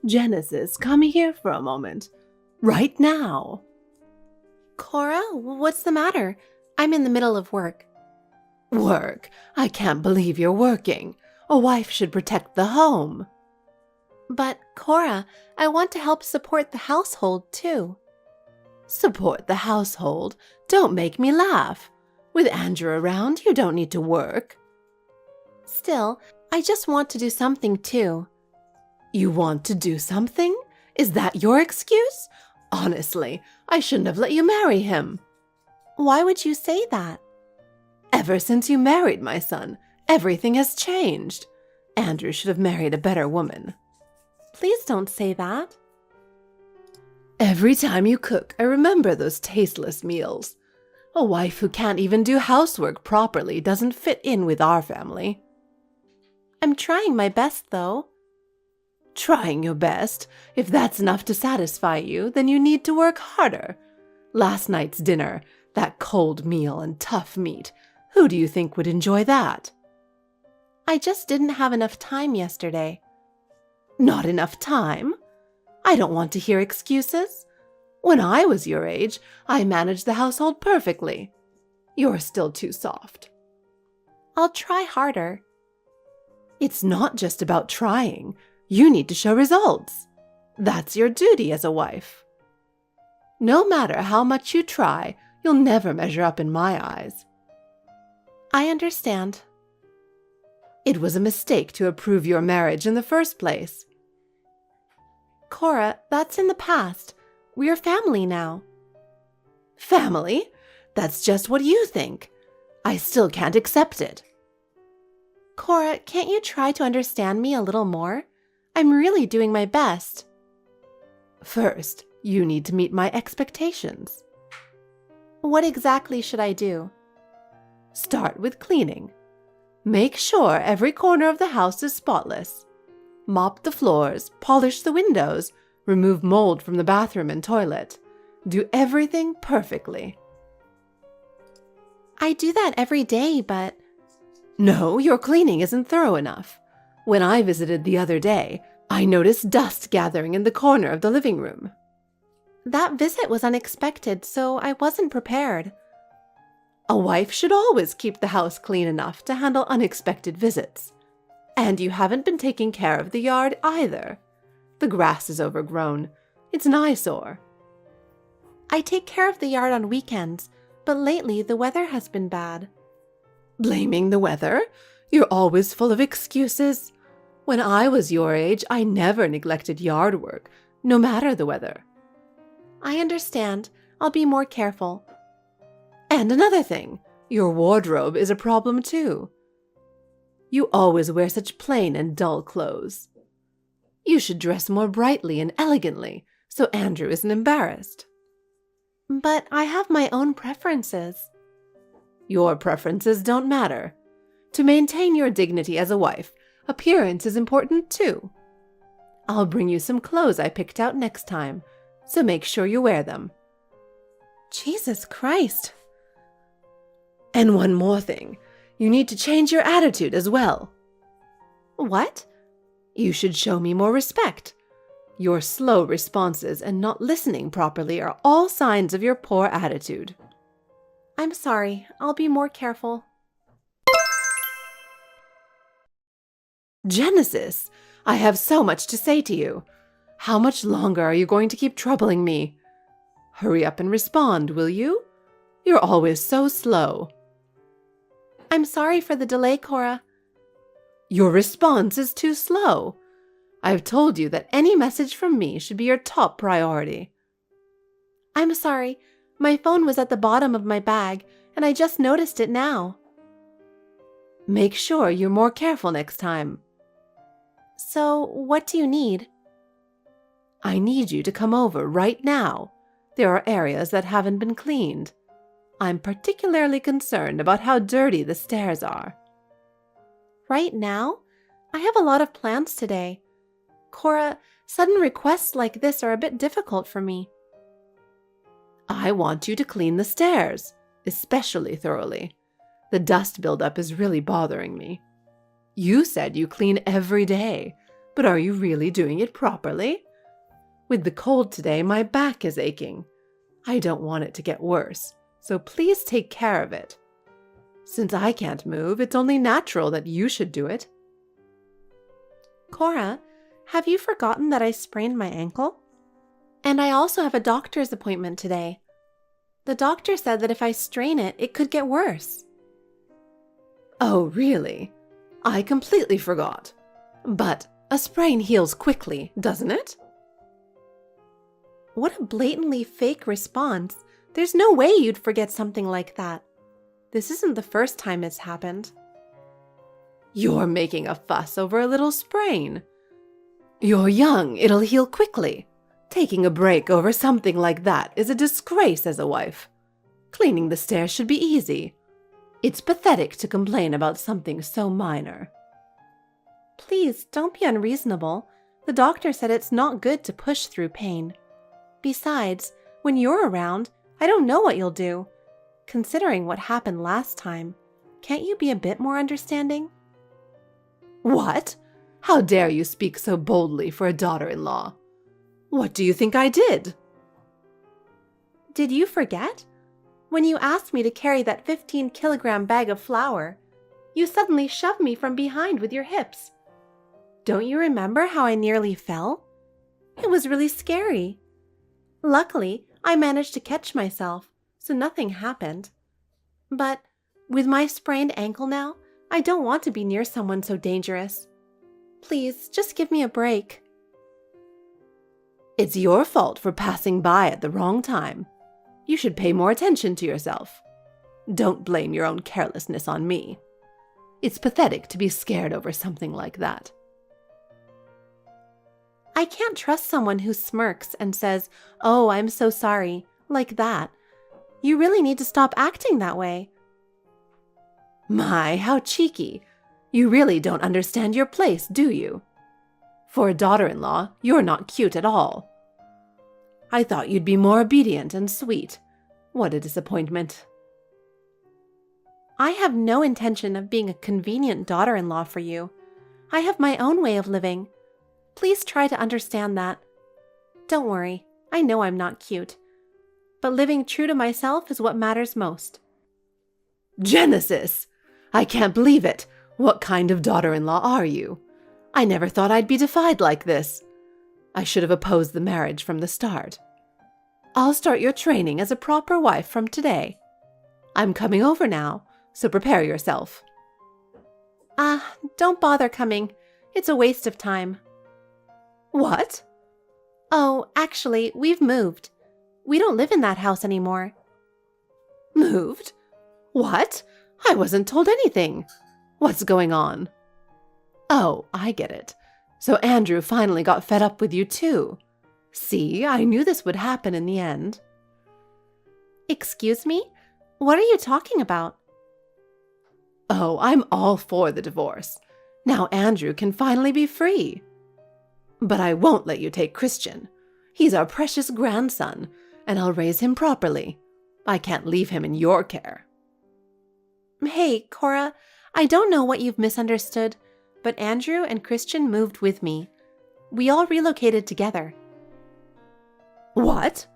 Genesis, come here for a moment. Right now. Cora, what's the matter? I'm in the middle of work. Work? I can't believe you're working. A wife should protect the home. But, Cora, I want to help support the household, too. Support the household? Don't make me laugh. With Andrew around, you don't need to work. Still, I just want to do something, too. You want to do something? Is that your excuse? Honestly, I shouldn't have let you marry him. Why would you say that? Ever since you married my son, everything has changed. Andrew should have married a better woman. Please don't say that. Every time you cook, I remember those tasteless meals. A wife who can't even do housework properly doesn't fit in with our family. I'm trying my best, though. Trying your best? If that's enough to satisfy you, then you need to work harder. Last night's dinner, that cold meal and tough meat, who do you think would enjoy that? I just didn't have enough time yesterday. Not enough time? I don't want to hear excuses. When I was your age, I managed the household perfectly. You're still too soft. I'll try harder. It's not just about trying. You need to show results. That's your duty as a wife. No matter how much you try, you'll never measure up in my eyes. I understand. It was a mistake to approve your marriage in the first place. Cora, that's in the past. We're family now. Family? That's just what you think. I still can't accept it. Cora, can't you try to understand me a little more? I'm really doing my best. First, you need to meet my expectations. What exactly should I do? Start with cleaning. Make sure every corner of the house is spotless. Mop the floors, polish the windows, remove mold from the bathroom and toilet. Do everything perfectly. I do that every day, but... No, your cleaning isn't thorough enough. When I visited the other day, I noticed dust gathering in the corner of the living room. That visit was unexpected, so I wasn't prepared. A wife should always keep the house clean enough to handle unexpected visits. And you haven't been taking care of the yard either. The grass is overgrown. It's an eyesore. I take care of the yard on weekends, but lately the weather has been bad. Blaming the weather? You're always full of excuses. When I was your age, I never neglected yard work, no matter the weather. I understand. I'll be more careful. And another thing, your wardrobe is a problem too. You always wear such plain and dull clothes. You should dress more brightly and elegantly, so Andrew isn't embarrassed. But I have my own preferences. Your preferences don't matter. To maintain your dignity as a wife, appearance is important too. I'll bring you some clothes I picked out next time, so make sure you wear them. Jesus Christ! And one more thing. You need to change your attitude as well. What? You should show me more respect. Your slow responses and not listening properly are all signs of your poor attitude. I'm sorry. I'll be more careful. Genesis, I have so much to say to you. How much longer are you going to keep troubling me? Hurry up and respond, will you? You're always so slow. I'm sorry for the delay, Cora. Your response is too slow. I've told you that any message from me should be your top priority. I'm sorry. My phone was at the bottom of my bag, and I just noticed it now. Make sure you're more careful next time. So, what do you need? I need you to come over right now. There are areas that haven't been cleaned. I'm particularly concerned about how dirty the stairs are. Right now? I have a lot of plans today. Cora, sudden requests like this are a bit difficult for me. I want you to clean the stairs, especially thoroughly. The dust buildup is really bothering me. You said you clean every day. But are you really doing it properly? With the cold today, my back is aching. I don't want it to get worse, so please take care of it. Since I can't move, it's only natural that you should do it. Cora, have you forgotten that I sprained my ankle? And I also have a doctor's appointment today. The doctor said that if I strain it, it could get worse. Oh, really? I completely forgot. But a sprain heals quickly, doesn't it? What a blatantly fake response. There's no way you'd forget something like that. This isn't the first time it's happened. You're making a fuss over a little sprain. You're young, it'll heal quickly. Taking a break over something like that is a disgrace as a wife. Cleaning the stairs should be easy. It's pathetic to complain about something so minor. Please, don't be unreasonable. The doctor said it's not good to push through pain. Besides, when you're around, I don't know what you'll do. Considering what happened last time, can't you be a bit more understanding? What? How dare you speak so boldly for a daughter-in-law? What do you think I did? Did you forget? When you asked me to carry that 15-kilogram bag of flour, you suddenly shoved me from behind with your hips. Don't you remember how I nearly fell? It was really scary. Luckily, I managed to catch myself, so nothing happened. But with my sprained ankle now, I don't want to be near someone so dangerous. Please, just give me a break. It's your fault for passing by at the wrong time. You should pay more attention to yourself. Don't blame your own carelessness on me. It's pathetic to be scared over something like that. I can't trust someone who smirks and says, "Oh, I'm so sorry," like that. You really need to stop acting that way. My, how cheeky. You really don't understand your place, do you? For a daughter-in-law, you're not cute at all. I thought you'd be more obedient and sweet. What a disappointment. I have no intention of being a convenient daughter-in-law for you. I have my own way of living. Please try to understand that. Don't worry, I know I'm not cute. But living true to myself is what matters most. Genesis! I can't believe it. What kind of daughter-in-law are you? I never thought I'd be defied like this. I should have opposed the marriage from the start. I'll start your training as a proper wife from today. I'm coming over now, so prepare yourself. Don't bother coming. It's a waste of time. What? Oh, actually, we've moved. We don't live in that house anymore. Moved? What? I wasn't told anything. What's going on? Oh, I get it. So Andrew finally got fed up with you too. See, I knew this would happen in the end. Excuse me? What are you talking about? Oh, I'm all for the divorce. Now Andrew can finally be free. But I won't let you take Christian. He's our precious grandson, and I'll raise him properly. I can't leave him in your care. Hey, Cora, I don't know what you've misunderstood, but Andrew and Christian moved with me. We all relocated together. What?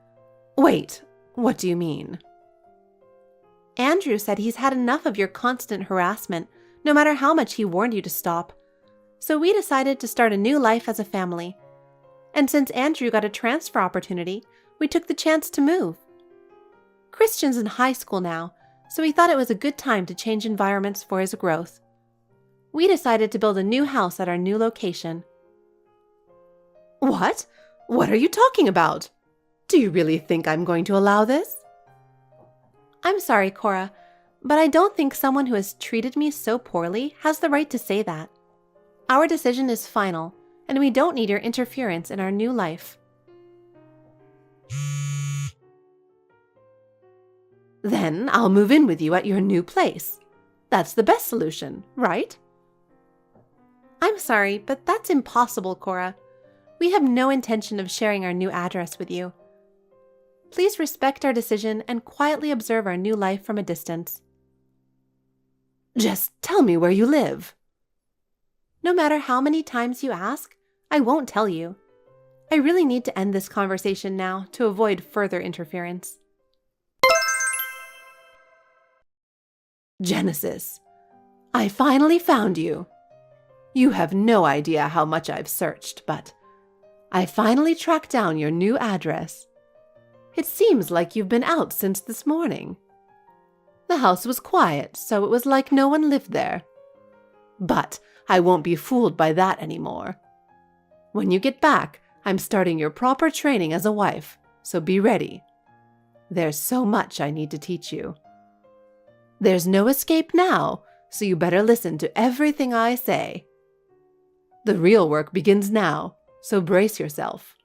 Wait, what do you mean? Andrew said he's had enough of your constant harassment, no matter how much he warned you to stop. So we decided to start a new life as a family. And since Andrew got a transfer opportunity, we took the chance to move. Christian's in high school now, so we thought it was a good time to change environments for his growth. We decided to build a new house at our new location. What? What are you talking about? Do you really think I'm going to allow this? I'm sorry, Cora, but I don't think someone who has treated me so poorly has the right to say that. Our decision is final, and we don't need your interference in our new life. Then I'll move in with you at your new place. That's the best solution, right? I'm sorry, but that's impossible, Cora. We have no intention of sharing our new address with you. Please respect our decision and quietly observe our new life from a distance. Just tell me where you live. No matter how many times you ask, I won't tell you. I really need to end this conversation now to avoid further interference. Genesis, I finally found you. You have no idea how much I've searched, but I finally tracked down your new address. It seems like you've been out since this morning. The house was quiet, so it was like no one lived there. But I won't be fooled by that anymore. When you get back, I'm starting your proper training as a wife, so be ready. There's so much I need to teach you. There's no escape now, so you better listen to everything I say. The real work begins now, so brace yourself.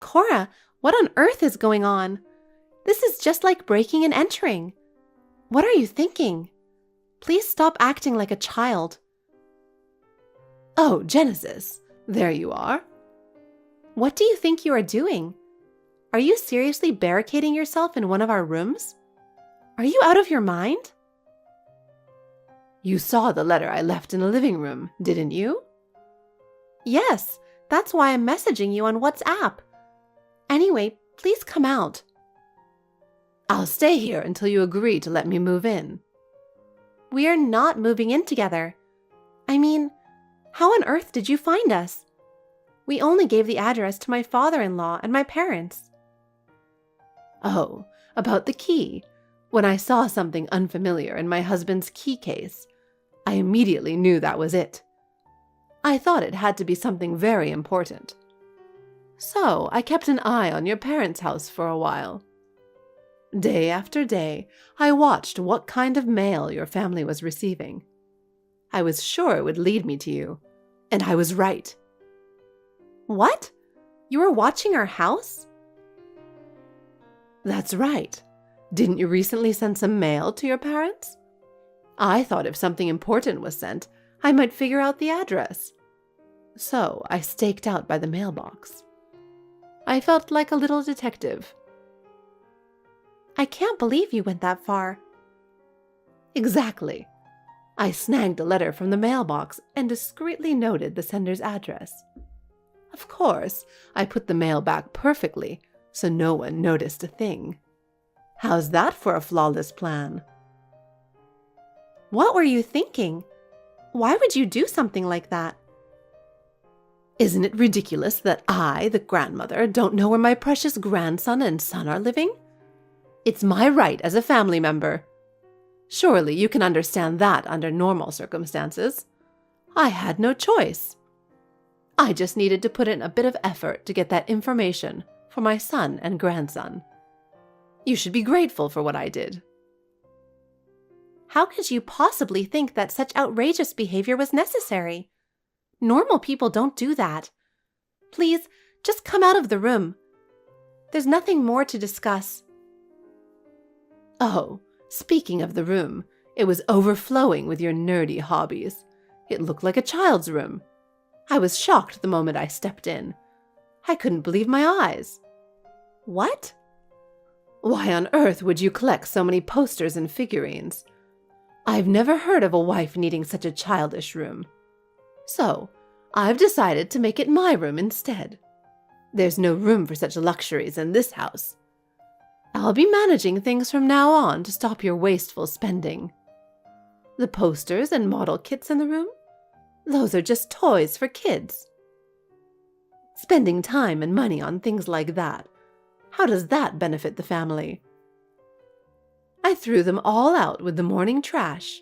Cora, what on earth is going on? This is just like breaking and entering. What are you thinking? Please stop acting like a child. Oh, Genesis, there you are. What do you think you are doing? Are you seriously barricading yourself in one of our rooms? Are you out of your mind? You saw the letter I left in the living room, didn't you? Yes, that's why I'm messaging you on WhatsApp. Anyway, please come out. I'll stay here until you agree to let me move in. We are not moving in together. I mean, how on earth did you find us? We only gave the address to my father-in-law and my parents. Oh, about the key. When I saw something unfamiliar in my husband's key case, I immediately knew that was it. I thought it had to be something very important. So I kept an eye on your parents' house for a while. Day after day, I watched what kind of mail your family was receiving. I was sure it would lead me to you, and I was right. What? You were watching our house? That's right. Didn't you recently send some mail to your parents? I thought if something important was sent, I might figure out the address. So I staked out by the mailbox. I felt like a little detective. I can't believe you went that far. Exactly. I snagged a letter from the mailbox and discreetly noted the sender's address. Of course, I put the mail back perfectly, so no one noticed a thing. How's that for a flawless plan? What were you thinking? Why would you do something like that? Isn't it ridiculous that I, the grandmother, don't know where my precious grandson and son are living? It's my right as a family member. Surely you can understand that under normal circumstances. I had no choice. I just needed to put in a bit of effort to get that information for my son and grandson. You should be grateful for what I did. How could you possibly think that such outrageous behavior was necessary? Normal people don't do that. Please, just come out of the room. There's nothing more to discuss. Oh, speaking of the room, it was overflowing with your nerdy hobbies. It looked like a child's room. I was shocked the moment I stepped in. I couldn't believe my eyes. What? Why on earth would you collect so many posters and figurines? I've never heard of a wife needing such a childish room. So, I've decided to make it my room instead. There's no room for such luxuries in this house. I'll be managing things from now on to stop your wasteful spending. The posters and model kits in the room? Those are just toys for kids. Spending time and money on things like that, how does that benefit the family? I threw them all out with the morning trash.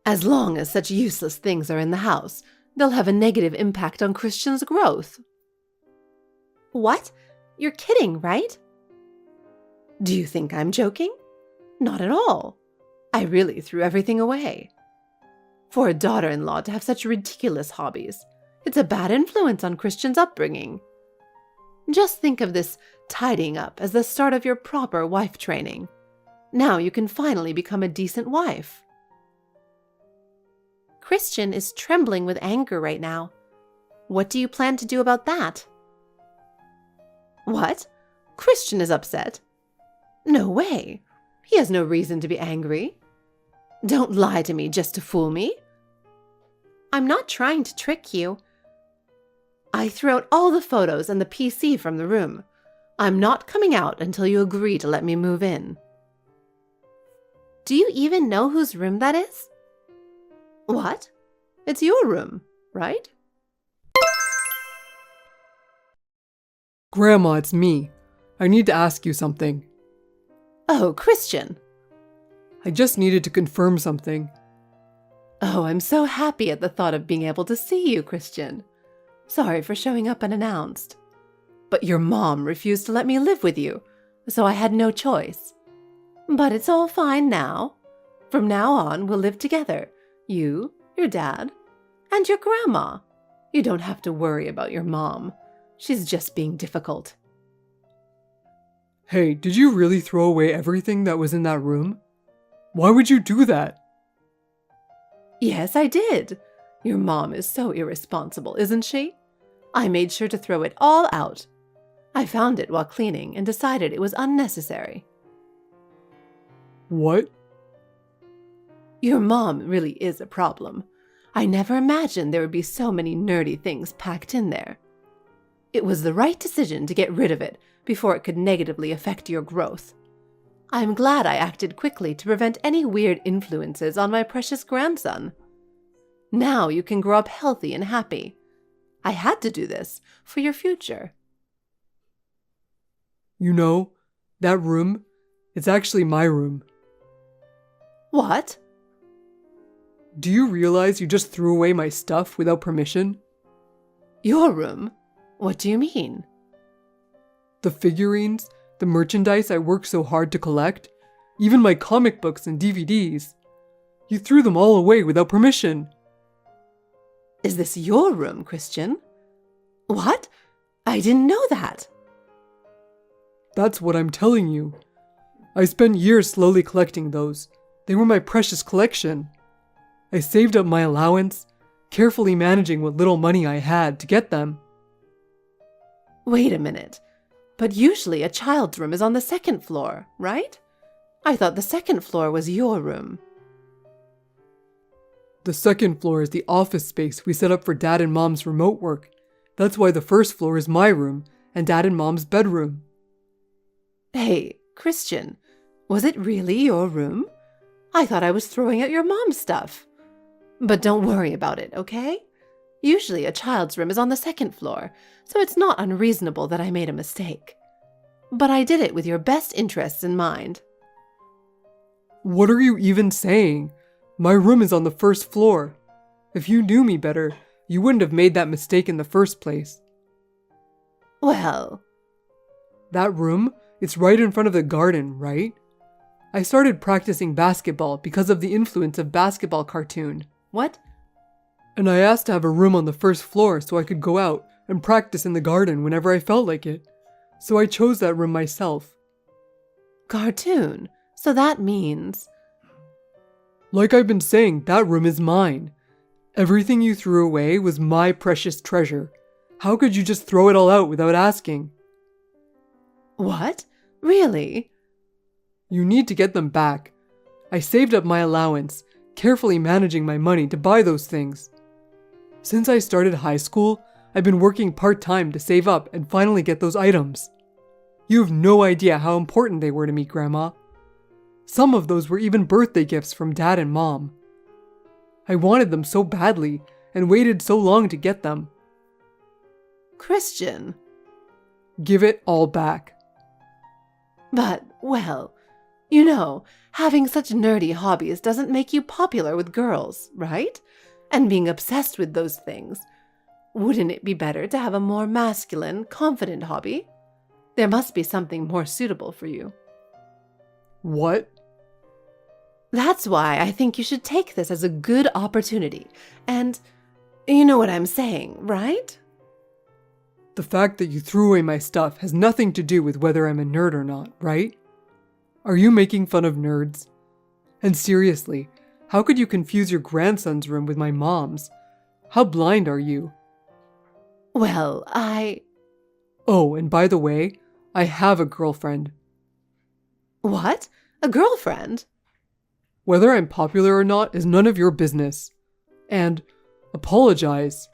As long as such useless things are in the house, they'll have a negative impact on Christian's growth. What? You're kidding, right? Do you think I'm joking? Not at all. I really threw everything away. For a daughter-in-law to have such ridiculous hobbies, it's a bad influence on Christian's upbringing. Just think of this tidying up as the start of your proper wife training. Now you can finally become a decent wife. Christian is trembling with anger right now. What do you plan to do about that? What? Christian is upset? No way. He has no reason to be angry. Don't lie to me just to fool me. I'm not trying to trick you. I threw out all the photos and the PC from the room. I'm not coming out until you agree to let me move in. Do you even know whose room that is? What? It's your room, right? Grandma, it's me. I need to ask you something. Oh, Christian. I just needed to confirm something. Oh, I'm so happy at the thought of being able to see you, Christian. Sorry for showing up unannounced. But your mom refused to let me live with you, so I had no choice. But it's all fine now. From now on, we'll live together. You, your dad, and your grandma. You don't have to worry about your mom. She's just being difficult. Hey, did you really throw away everything that was in that room? Why would you do that? Yes, I did. Your mom is so irresponsible, isn't she? I made sure to throw it all out. I found it while cleaning and decided it was unnecessary. What? Your mom really is a problem. I never imagined there would be so many nerdy things packed in there. It was the right decision to get rid of it before it could negatively affect your growth. I'm glad I acted quickly to prevent any weird influences on my precious grandson. Now you can grow up healthy and happy. I had to do this for your future. You know, that room, it's actually my room. What? Do you realize you just threw away my stuff without permission? Your room? What do you mean? The figurines, the merchandise I worked so hard to collect, even my comic books and DVDs. You threw them all away without permission. Is this your room, Christian? What? I didn't know that. That's what I'm telling you. I spent years slowly collecting those. They were my precious collection. I saved up my allowance, carefully managing what little money I had to get them. Wait a minute. But usually a child's room is on the second floor, right? I thought the second floor was your room. The second floor is the office space we set up for Dad and Mom's remote work. That's why the first floor is my room and Dad and Mom's bedroom. Hey, Christian, was it really your room? I thought I was throwing out your mom's stuff. But don't worry about it, okay? Usually a child's room is on the second floor, so it's not unreasonable that I made a mistake. But I did it with your best interests in mind. What are you even saying? My room is on the first floor. If you knew me better, you wouldn't have made that mistake in the first place. Well, that room, it's right in front of the garden, right? I started practicing basketball because of the influence of basketball cartoon. What? And I asked to have a room on the first floor so I could go out and practice in the garden whenever I felt like it. So I chose that room myself. Cartoon? So that means... Like I've been saying, that room is mine. Everything you threw away was my precious treasure. How could you just throw it all out without asking? What? Really? You need to get them back. I saved up my allowance, carefully managing my money to buy those things. Since I started high school, I've been working part-time to save up and finally get those items. You have no idea how important they were to me, Grandma. Some of those were even birthday gifts from Dad and Mom. I wanted them so badly and waited so long to get them. Christian. Give it all back. But, well, you know, having such nerdy hobbies doesn't make you popular with girls, right? And being obsessed with those things. Wouldn't it be better to have a more masculine, confident hobby? There must be something more suitable for you. What? That's why I think you should take this as a good opportunity. And you know what I'm saying, right? The fact that you threw away my stuff has nothing to do with whether I'm a nerd or not, right? Are you making fun of nerds? And seriously, how could you confuse your grandson's room with my mom's? How blind are you? Well, Oh, and by the way, I have a girlfriend. What? A girlfriend? Whether I'm popular or not is none of your business. And, Apologize.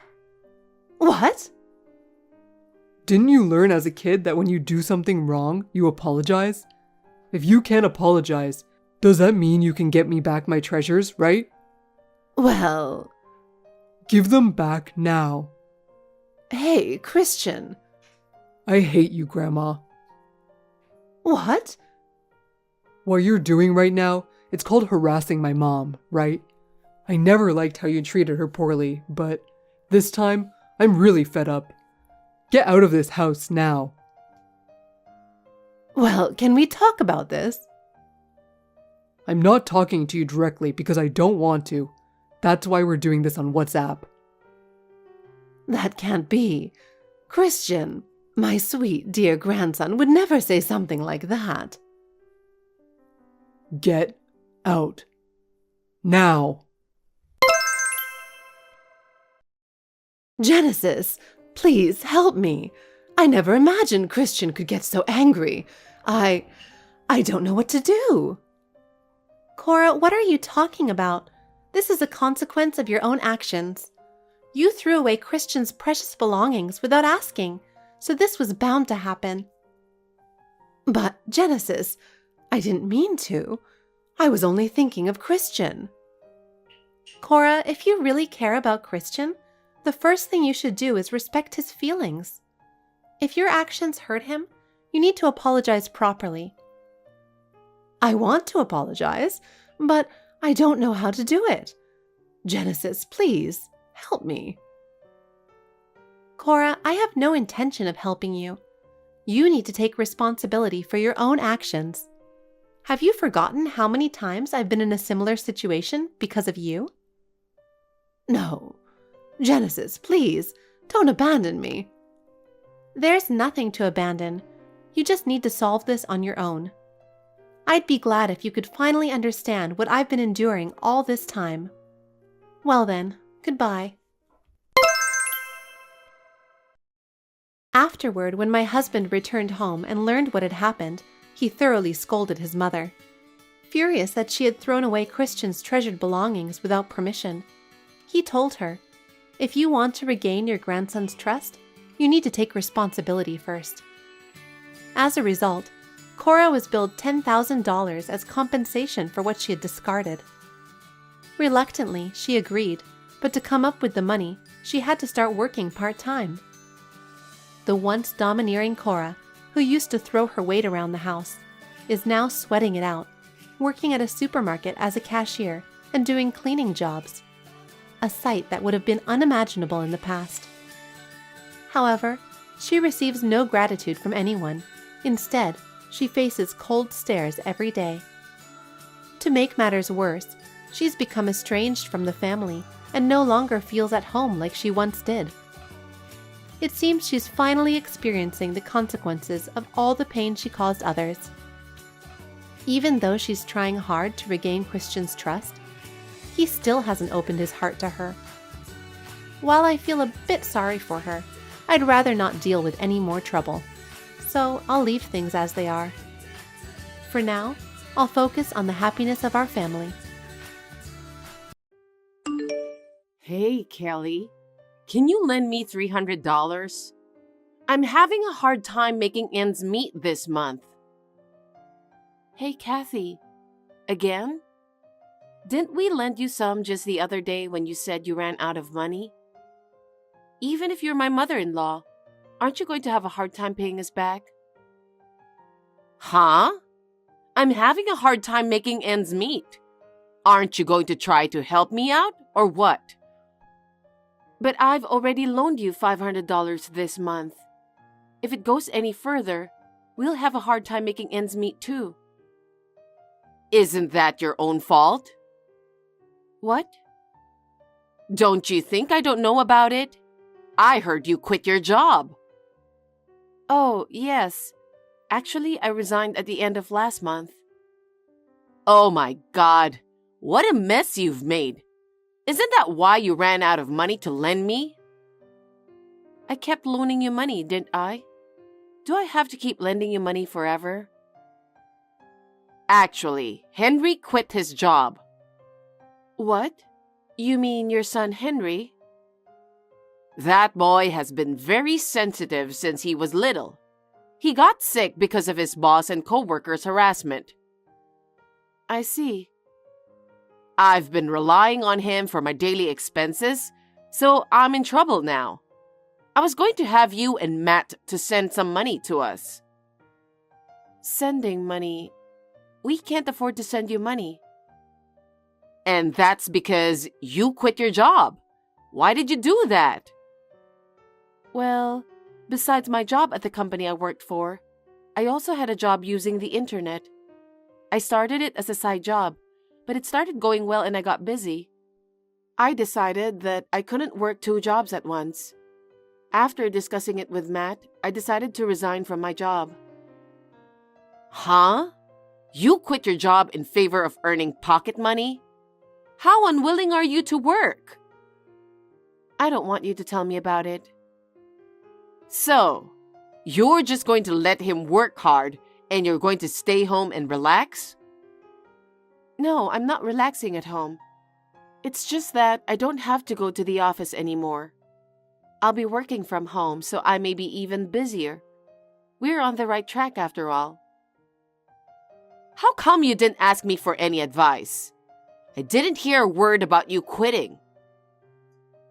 What? Didn't you learn as a kid that when you do something wrong, you apologize? If you can't apologize, does that mean you can get me back my treasures, right? Well, Give them back now. hey, Christian. I hate you, Grandma. What? What you're doing right now, it's called harassing my mom, right? I never liked how you treated her poorly, but this time, I'm really fed up. Get out of this house now. Well, can we talk about this? I'm not talking to you directly because I don't want to. That's why we're doing this on WhatsApp. That can't be. Christian, my sweet, dear grandson would never say something like that. Get out. Now. Genesis, please help me. I never imagined Christian could get so angry. I don't know what to do. Cora, what are you talking about? This is a consequence of your own actions. You threw away Christian's precious belongings without asking, so this was bound to happen. But, Genesis, I didn't mean to. I was only thinking of Christian. Cora, if you really care about Christian, the first thing you should do is respect his feelings. If your actions hurt him, you need to apologize properly. I want to apologize, but I don't know how to do it. Genesis, please, help me. Cora, I have no intention of helping you. You need to take responsibility for your own actions. Have you forgotten how many times I've been in a similar situation because of you? No. Genesis, please, don't abandon me. There's nothing to abandon. You just need to solve this on your own. I'd be glad if you could finally understand what I've been enduring all this time. Well then, goodbye. Afterward, when my husband returned home and learned what had happened, he thoroughly scolded his mother. Furious that she had thrown away Christian's treasured belongings without permission, he told her, "If you want to regain your grandson's trust, you need to take responsibility first." As a result, Cora was billed $10,000 as compensation for what she had discarded. Reluctantly, she agreed, but to come up with the money, she had to start working part-time. The once domineering Cora, who used to throw her weight around the house, is now sweating it out, working at a supermarket as a cashier and doing cleaning jobs, a sight that would have been unimaginable in the past. However, she receives no gratitude from anyone. Instead, she faces cold stares every day. To make matters worse, she's become estranged from the family and no longer feels at home like she once did. It seems she's finally experiencing the consequences of all the pain she caused others. Even though she's trying hard to regain Christian's trust, he still hasn't opened his heart to her. While I feel a bit sorry for her, I'd rather not deal with any more trouble. So I'll leave things as they are. For now, I'll focus on the happiness of our family. Hey, Kelly. Can you lend me $300? I'm having a hard time making ends meet this month. Hey, Kathy. Again? Didn't we lend you some just the other day when you said you ran out of money? Even if you're my mother-in-law, aren't you going to have a hard time paying us back? Huh? I'm having a hard time making ends meet. Aren't you going to try to help me out, or what? But I've already loaned you $500 this month. If it goes any further, we'll have a hard time making ends meet too. Isn't that your own fault? What? Don't you think I don't know about it? I heard you quit your job. Oh, yes. Actually, I resigned at the end of last month. Oh my God, what a mess you've made. Isn't that why you ran out of money to lend me? I kept loaning you money, didn't I? Do I have to keep lending you money forever? Actually, Henry quit his job. What? You mean your son Henry? That boy has been very sensitive since he was little. He got sick because of his boss and coworkers' harassment. I see. I've been relying on him for my daily expenses, so I'm in trouble now. I was going to have you and Matt to send some money to us. Sending money? We can't afford to send you money. And that's because you quit your job. Why did you do that? Well, besides my job at the company I worked for, I also had a job using the internet. I started it as a side job, but it started going well and I got busy. I decided that I couldn't work 2 jobs at once. After discussing it with Matt, I decided to resign from my job. Huh? You quit your job in favor of earning pocket money? How unwilling are you to work? I don't want you to tell me about it. So, you're just going to let him work hard and you're going to stay home and relax? No, I'm not relaxing at home. It's just that I don't have to go to the office anymore. I'll be working from home, so I may be even busier. We're on the right track after all. How come you didn't ask me for any advice? I didn't hear a word about you quitting.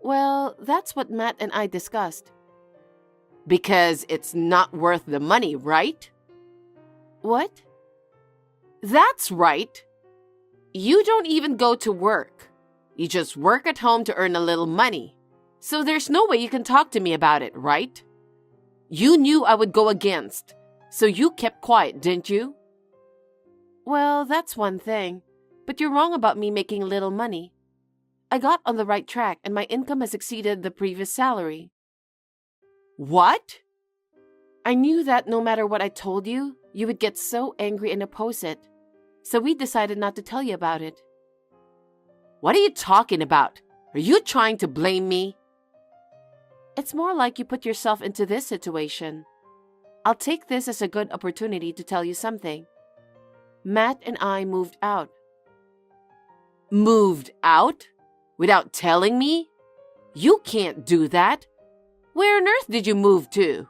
Well, that's what Matt and I discussed. Because it's not worth the money, right? What? That's right. You don't even go to work. You just work at home to earn a little money. So there's no way you can talk to me about it, right? You knew I would go against, so you kept quiet, didn't you? Well, that's one thing. But you're wrong about me making little money. I got on the right track and my income has exceeded the previous salary. What? I knew that no matter what I told you, you would get so angry and oppose it. So we decided not to tell you about it. What are you talking about? Are you trying to blame me? It's more like you put yourself into this situation. I'll take this as a good opportunity to tell you something. Matt and I moved out. Moved out? Without telling me? You can't do that. Where on earth did you move to?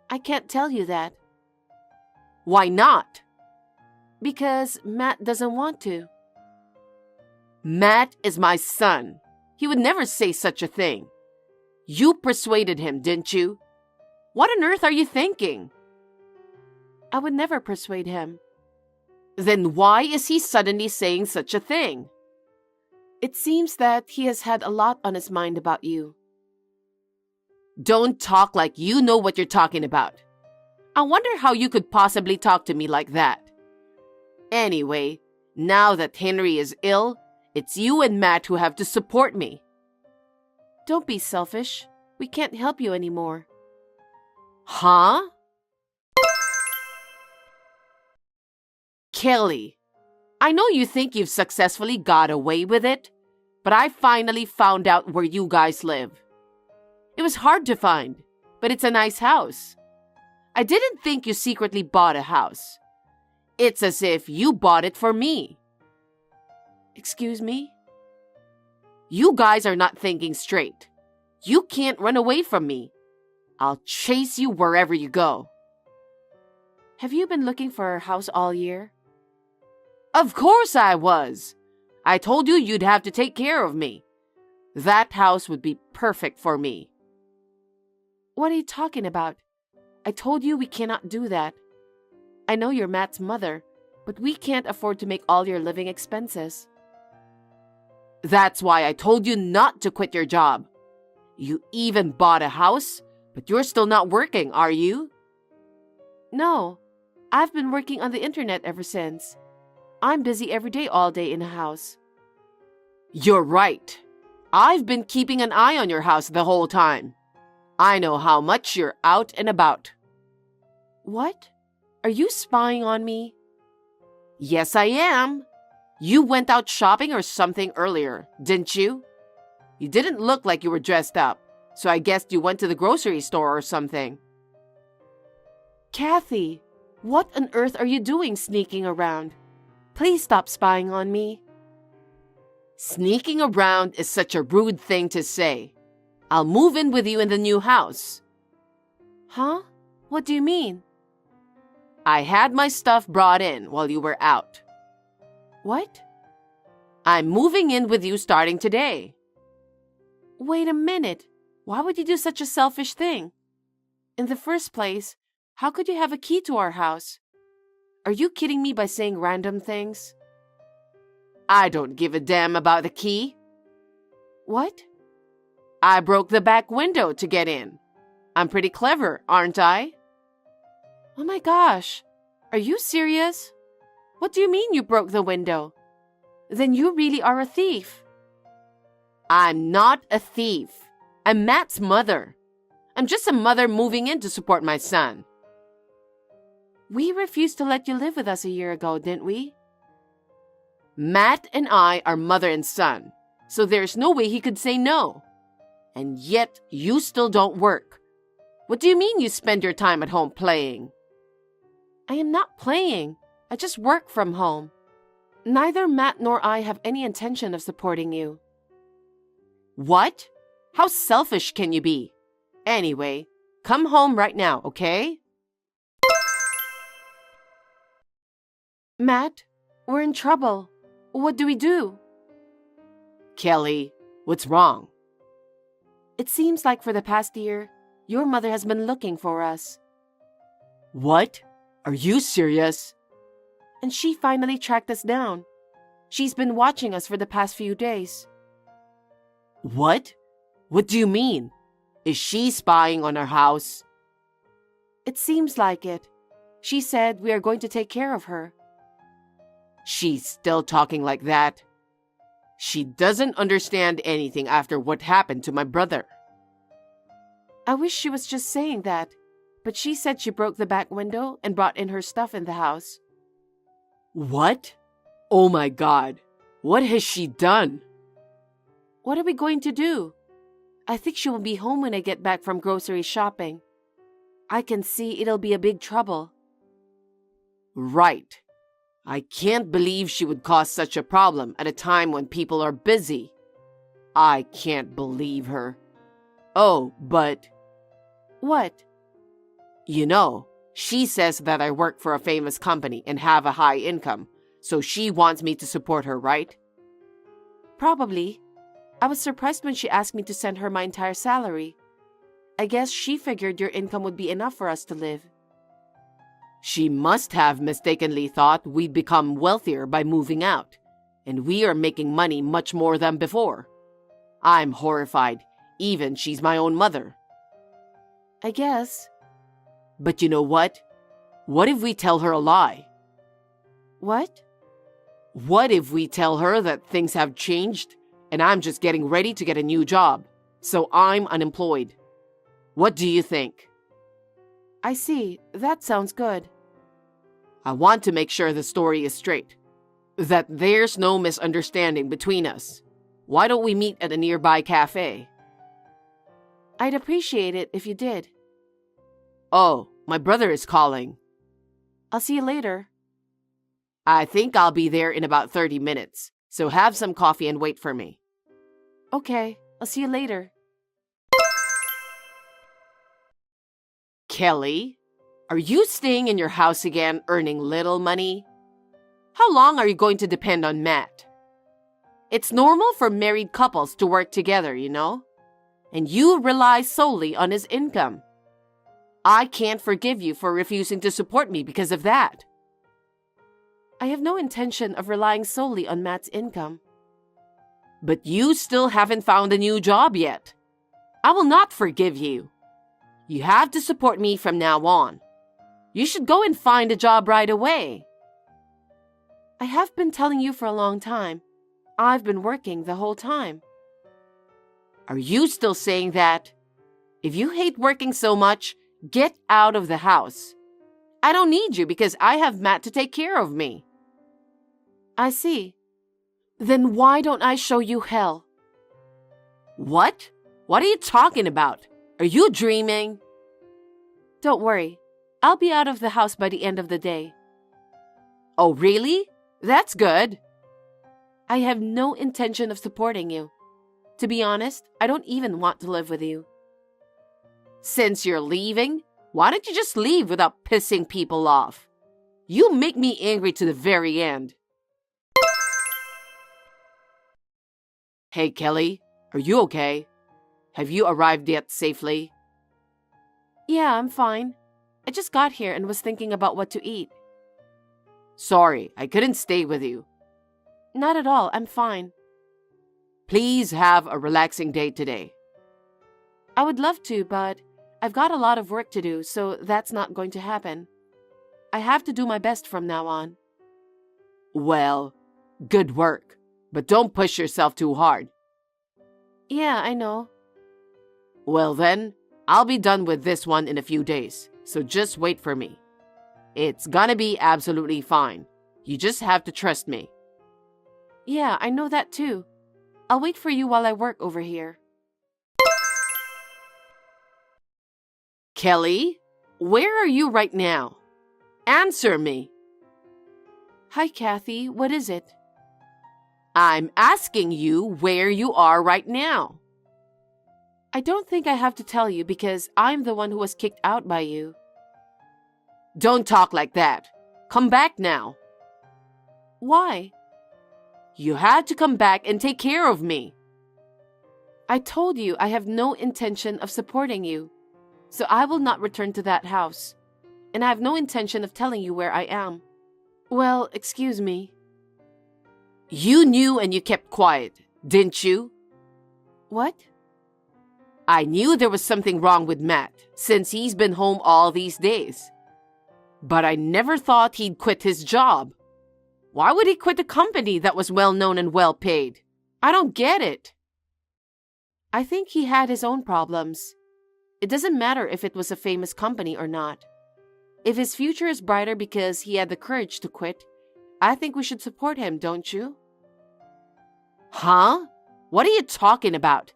I can't tell you that. Why not? Because Matt doesn't want to. Matt is my son. He would never say such a thing. You persuaded him, didn't you? What on earth are you thinking? I would never persuade him. Then why is he suddenly saying such a thing? It seems that he has had a lot on his mind about you. Don't talk like you know what you're talking about. I wonder how you could possibly talk to me like that. Anyway, now that Henry is ill, it's you and Matt who have to support me. Don't be selfish. We can't help you anymore. Huh? Kelly, I know you think you've successfully got away with it, but I finally found out where you guys live. It was hard to find, but it's a nice house. I didn't think you secretly bought a house. It's as if you bought it for me. Excuse me? You guys are not thinking straight. You can't run away from me. I'll chase you wherever you go. Have you been looking for a house all year? Of course I was. I told you you'd have to take care of me. That house would be perfect for me. What are you talking about? I told you we cannot do that. I know you're Matt's mother, but we can't afford to make all your living expenses. That's why I told you not to quit your job. You even bought a house, but you're still not working, are you? No, I've been working on the internet ever since. I'm busy every day all day in the house. You're right. I've been keeping an eye on your house the whole time. I know how much you're out and about. What? Are you spying on me? Yes, I am. You went out shopping or something earlier, didn't you? You didn't look like you were dressed up, so I guessed you went to the grocery store or something. Kathy, what on earth are you doing sneaking around? Please stop spying on me. Sneaking around is such a rude thing to say. I'll move in with you in the new house. Huh? What do you mean? I had my stuff brought in while you were out. What? I'm moving in with you starting today. Wait a minute. Why would you do such a selfish thing? In the first place, how could you have a key to our house? Are you kidding me by saying random things? I don't give a damn about the key. What? I broke the back window to get in. I'm pretty clever, aren't I? Oh my gosh. Are you serious? What do you mean you broke the window? Then you really are a thief. I'm not a thief. I'm Matt's mother. I'm just a mother moving in to support my son. We refused to let you live with us a year ago, didn't we? Matt and I are mother and son, so there's no way he could say no. And yet, you still don't work. What do you mean you spend your time at home playing? I am not playing. I just work from home. Neither Matt nor I have any intention of supporting you. What? How selfish can you be? Anyway, come home right now, okay? Matt, we're in trouble. What do we do? Kelly, what's wrong? It seems like for the past year, your mother has been looking for us. What? Are you serious? And she finally tracked us down. She's been watching us for the past few days. What? What do you mean? Is she spying on our house? It seems like it. She said we are going to take care of her. She's still talking like that. She doesn't understand anything after what happened to my brother. I wish she was just saying that, but she said she broke the back window and brought in her stuff in the house. What? Oh my God. What has she done? What are we going to do? I think she will be home when I get back from grocery shopping. I can see it'll be a big trouble. Right. I can't believe she would cause such a problem at a time when people are busy. I can't believe her. Oh, but... What? You know, she says that I work for a famous company and have a high income, so she wants me to support her, right? Probably. I was surprised when she asked me to send her my entire salary. I guess she figured your income would be enough for us to live. She must have mistakenly thought we'd become wealthier by moving out, and we are making money much more than before. I'm horrified, even she's my own mother. I guess. But you know what? What if we tell her a lie? What? What if we tell her that things have changed and I'm just getting ready to get a new job, so I'm unemployed? What do you think? I see. That sounds good. I want to make sure the story is straight, that there's no misunderstanding between us. Why don't we meet at a nearby cafe? I'd appreciate it if you did. Oh, my brother is calling. I'll see you later. I think I'll be there in about 30 minutes, so have some coffee and wait for me. Okay, I'll see you later. Kelly, are you staying in your house again, earning little money? How long are you going to depend on Matt? It's normal for married couples to work together, you know? And you rely solely on his income. I can't forgive you for refusing to support me because of that. I have no intention of relying solely on Matt's income. But you still haven't found a new job yet. I will not forgive you. You have to support me from now on. You should go and find a job right away. I have been telling you for a long time. I've been working the whole time. Are you still saying that? If you hate working so much, get out of the house. I don't need you because I have Matt to take care of me. I see. Then why don't I show you hell? What? What are you talking about? Are you dreaming? Don't worry. I'll be out of the house by the end of the day. Oh, really? That's good. I have no intention of supporting you. To be honest, I don't even want to live with you. Since you're leaving, why don't you just leave without pissing people off? You make me angry to the very end. Hey, Kelly, are you okay? Have you arrived yet safely? Yeah, I'm fine. I just got here and was thinking about what to eat. Sorry, I couldn't stay with you. Not at all, I'm fine. Please have a relaxing day today. I would love to, but I've got a lot of work to do, so that's not going to happen. I have to do my best from now on. Well, good work, but don't push yourself too hard. Yeah, I know. Well then, I'll be done with this one in a few days, so just wait for me. It's gonna be absolutely fine. You just have to trust me. Yeah, I know that too. I'll wait for you while I work over here. Kelly, where are you right now? Answer me. Hi, Kathy. What is it? I'm asking you where you are right now. I don't think I have to tell you because I'm the one who was kicked out by you. Don't talk like that. Come back now. Why? You had to come back and take care of me. I told you I have no intention of supporting you, so I will not return to that house. And I have no intention of telling you where I am. Well, excuse me. You knew and you kept quiet, didn't you? What? I knew there was something wrong with Matt since he's been home all these days. But I never thought he'd quit his job. Why would he quit a company that was well known and well paid? I don't get it. I think he had his own problems. It doesn't matter if it was a famous company or not. If his future is brighter because he had the courage to quit, I think we should support him, don't you? Huh? What are you talking about?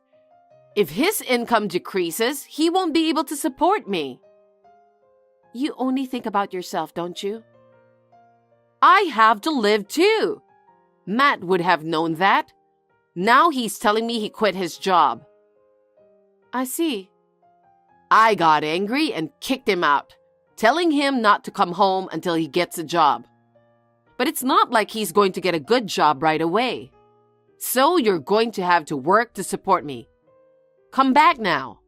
If his income decreases, he won't be able to support me. You only think about yourself, don't you? I have to live too. Matt would have known that. Now he's telling me he quit his job. I see. I got angry and kicked him out, telling him not to come home until he gets a job. But it's not like he's going to get a good job right away. So you're going to have to work to support me. Come back now.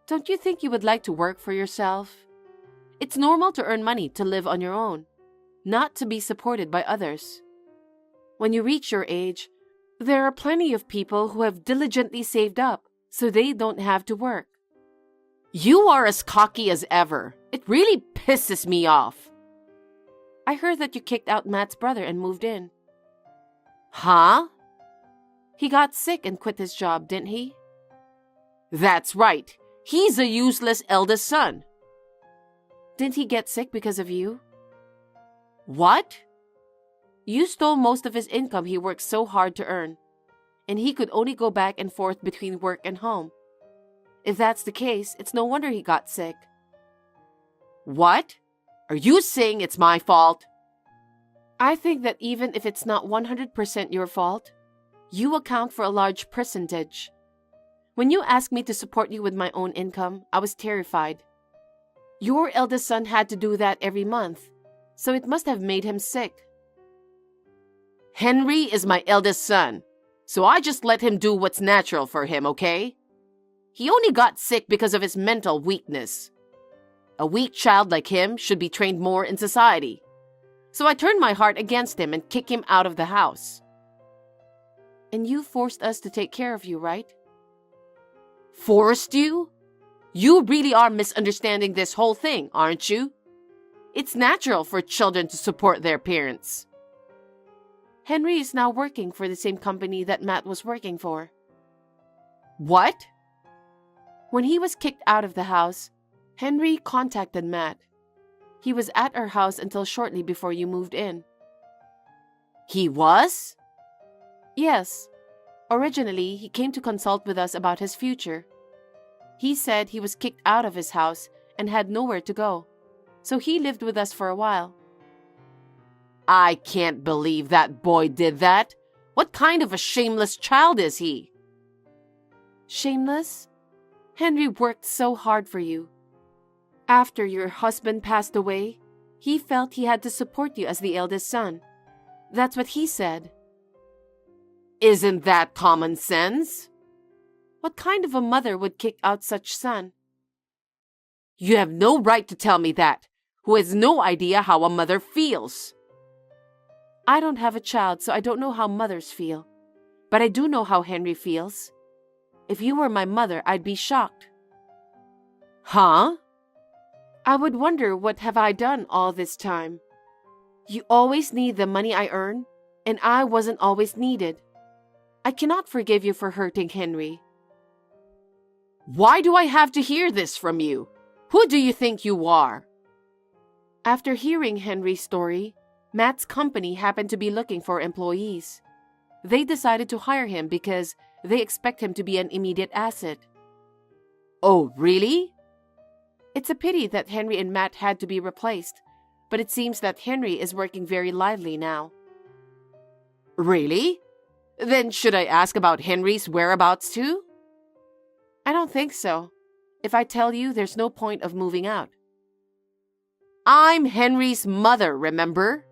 Don't you think you would like to work for yourself? It's normal to earn money to live on your own, not to be supported by others. When you reach your age, there are plenty of people who have diligently saved up so they don't have to work. You are as cocky as ever. It really pisses me off. I heard that you kicked out Matt's brother and moved in. Huh? He got sick and quit his job, didn't he? That's right. He's a useless eldest son. Didn't he get sick because of you? What? You stole most of his income he worked so hard to earn, and he could only go back and forth between work and home. If that's the case, it's no wonder he got sick. What? Are you saying it's my fault? I think that even if it's not 100% your fault, you account for a large percentage. When you asked me to support you with my own income, I was terrified. Your eldest son had to do that every month, so it must have made him sick. Henry is my eldest son, so I just let him do what's natural for him, okay? He only got sick because of his mental weakness. A weak child like him should be trained more in society. So I turned my heart against him and kicked him out of the house. And you forced us to take care of you, right? Forced you? You really are misunderstanding this whole thing, aren't you? It's natural for children to support their parents. Henry is now working for the same company that Matt was working for. What? When he was kicked out of the house, Henry contacted Matt. He was at our house until shortly before you moved in. He was? Yes. Originally, he came to consult with us about his future. He said he was kicked out of his house and had nowhere to go, so he lived with us for a while. I can't believe that boy did that. What kind of a shameless child is he? Shameless? Henry worked so hard for you. After your husband passed away, he felt he had to support you as the eldest son. That's what he said. Isn't that common sense? What kind of a mother would kick out such son? You have no right to tell me that, who has no idea how a mother feels. I don't have a child, so I don't know how mothers feel. But I do know how Henry feels. If you were my mother, I'd be shocked. Huh? I would wonder, what have I done all this time? You always need the money I earn, and I wasn't always needed. I cannot forgive you for hurting Henry. Why do I have to hear this from you? Who do you think you are? After hearing Henry's story, Matt's company happened to be looking for employees. They decided to hire him because they expect him to be an immediate asset. Oh, really? It's a pity that Henry and Matt had to be replaced, but it seems that Henry is working very lively now. Really? Then should I ask about Henry's whereabouts too? I don't think so. If I tell you, there's no point of moving out. I'm Henry's mother, remember?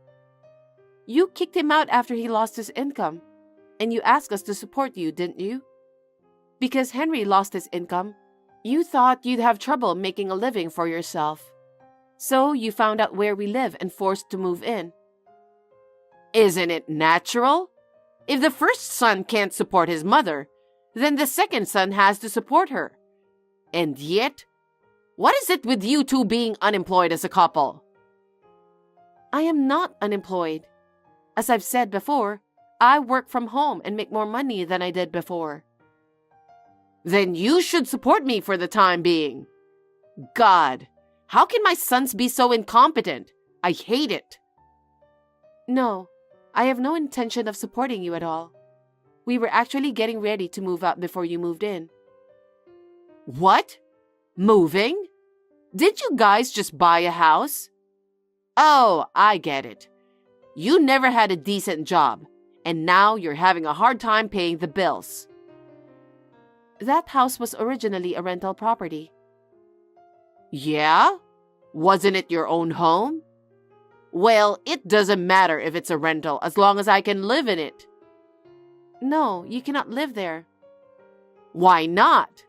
You kicked him out after he lost his income, and you asked us to support you, didn't you? Because Henry lost his income, you thought you'd have trouble making a living for yourself. So you found out where we live and forced to move in. Isn't it natural? If the first son can't support his mother, then the second son has to support her. And yet, what is it with you two being unemployed as a couple? I am not unemployed. As I've said before, I work from home and make more money than I did before. Then you should support me for the time being. God, how can my sons be so incompetent? I hate it. No, I have no intention of supporting you at all. We were actually getting ready to move out before you moved in. What? Moving? Did you guys just buy a house? Oh, I get it. You never had a decent job, and now you're having a hard time paying the bills. That house was originally a rental property. Yeah? Wasn't it your own home? Well, it doesn't matter if it's a rental as long as I can live in it. No, you cannot live there. Why not?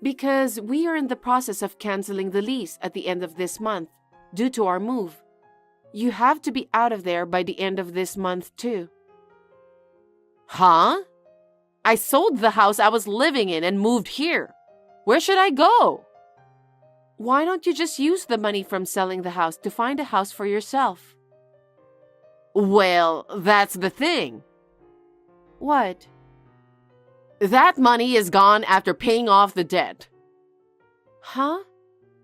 Because we are in the process of canceling the lease at the end of this month due to our move. You have to be out of there by the end of this month too. Huh? I sold the house I was living in and moved here. Where should I go? Why don't you just use the money from selling the house to find a house for yourself? Well, that's the thing. What? That money is gone after paying off the debt. Huh?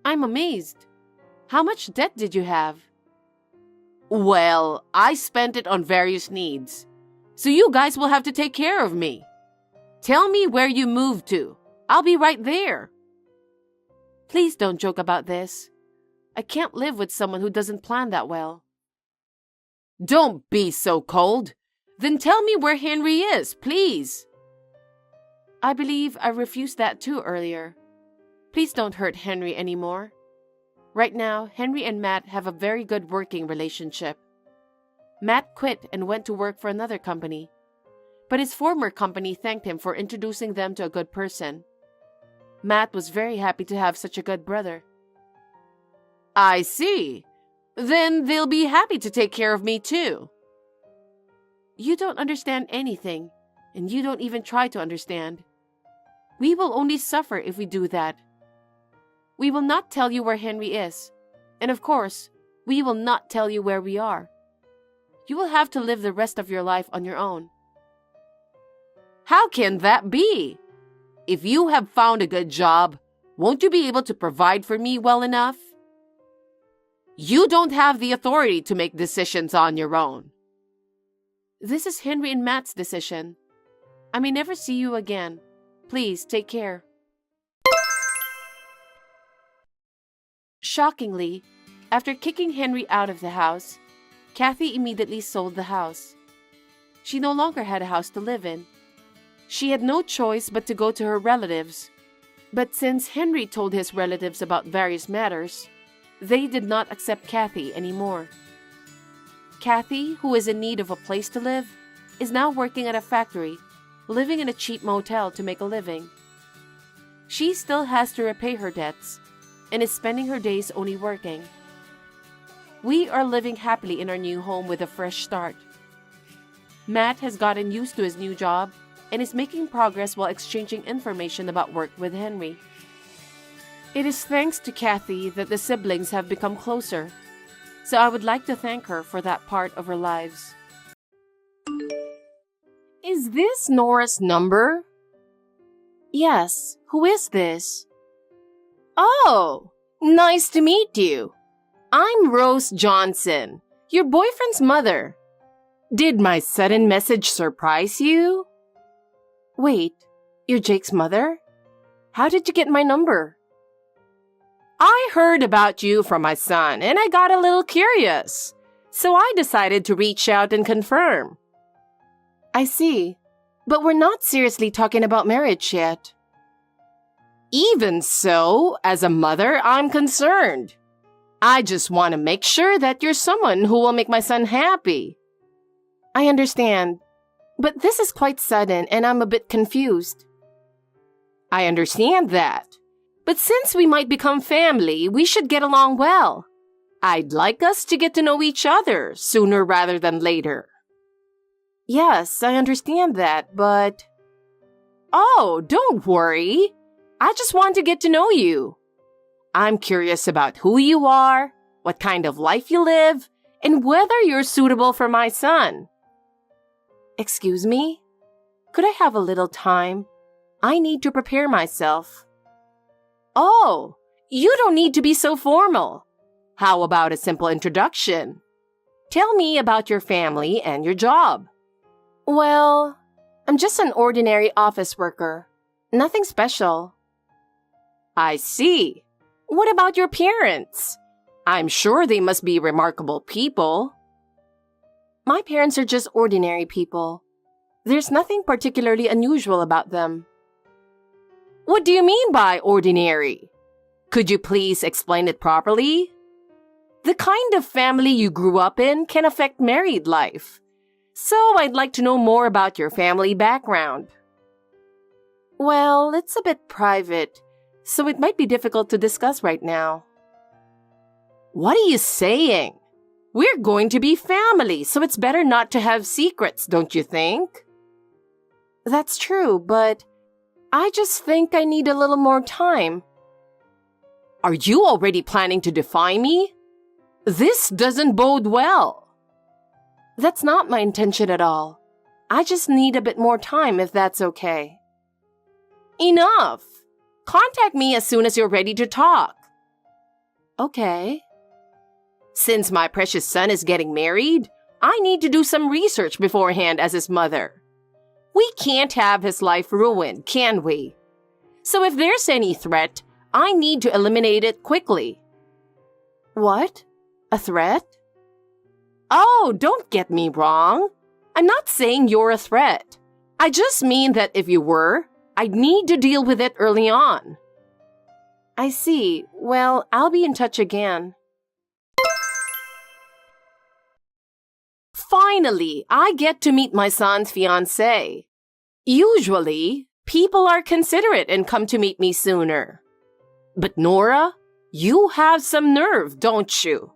I'm amazed. How much debt did you have? Well, I spent it on various needs. So you guys will have to take care of me. Tell me where you moved to. I'll be right there. Please don't joke about this. I can't live with someone who doesn't plan that well. Don't be so cold. Then tell me where Henry is, please. I believe I refused that too earlier. Please don't hurt Henry anymore. Right now, Henry and Matt have a very good working relationship. Matt quit and went to work for another company. But his former company thanked him for introducing them to a good person. Matt was very happy to have such a good brother. I see. Then they'll be happy to take care of me too. You don't understand anything, and you don't even try to understand. We will only suffer if we do that. We will not tell you where Henry is, and of course, we will not tell you where we are. You will have to live the rest of your life on your own. How can that be? If you have found a good job, won't you be able to provide for me well enough? You don't have the authority to make decisions on your own. This is Henry and Matt's decision. I may never see you again. Please take care. Shockingly, after kicking Henry out of the house, Kathy immediately sold the house. She no longer had a house to live in. She had no choice but to go to her relatives. But since Henry told his relatives about various matters, they did not accept Kathy anymore. Kathy, who is in need of a place to live, is now working at a factory, living in a cheap motel to make a living. She still has to repay her debts and is spending her days only working. We are living happily in our new home with a fresh start. Matt has gotten used to his new job and is making progress while exchanging information about work with Henry. It is thanks to Kathy that the siblings have become closer, so I would like to thank her for that part of our lives. Is this Nora's number? Yes. Who is this? Oh, nice to meet you. I'm Rose Johnson, your boyfriend's mother. Did my sudden message surprise you? Wait, you're Jake's mother? How did you get my number? I heard about you from my son and I got a little curious, so I decided to reach out and confirm. I see, but we're not seriously talking about marriage yet. Even so, as a mother, I'm concerned. I just want to make sure that you're someone who will make my son happy. I understand, but this is quite sudden and I'm a bit confused. I understand that, but since we might become family, we should get along well. I'd like us to get to know each other sooner rather than later. Yes, I understand that, but... Oh, don't worry. I just want to get to know you. I'm curious about who you are, what kind of life you live, and whether you're suitable for my son. Excuse me? Could I have a little time? I need to prepare myself. Oh, you don't need to be so formal. How about a simple introduction? Tell me about your family and your job. Well, I'm just an ordinary office worker. Nothing special. I see. What about your parents? I'm sure they must be remarkable people. My parents are just ordinary people. There's nothing particularly unusual about them. What do you mean by ordinary? Could you please explain it properly? The kind of family you grew up in can affect married life. So I'd like to know more about your family background. Well, it's a bit private, so it might be difficult to discuss right now. What are you saying? We're going to be family, so it's better not to have secrets, don't you think? That's true, but I just think I need a little more time. Are you already planning to defy me? This doesn't bode well. That's not my intention at all. I just need a bit more time if that's okay. Enough! Contact me as soon as you're ready to talk. Okay. Since my precious son is getting married, I need to do some research beforehand as his mother. We can't have his life ruined, can we? So if there's any threat, I need to eliminate it quickly. What? A threat? Oh, don't get me wrong. I'm not saying you're a threat. I just mean that if you were, I'd need to deal with it early on. I see. Well, I'll be in touch again. Finally, I get to meet my son's fiancé. Usually, people are considerate and come to meet me sooner. But Nora, you have some nerve, don't you?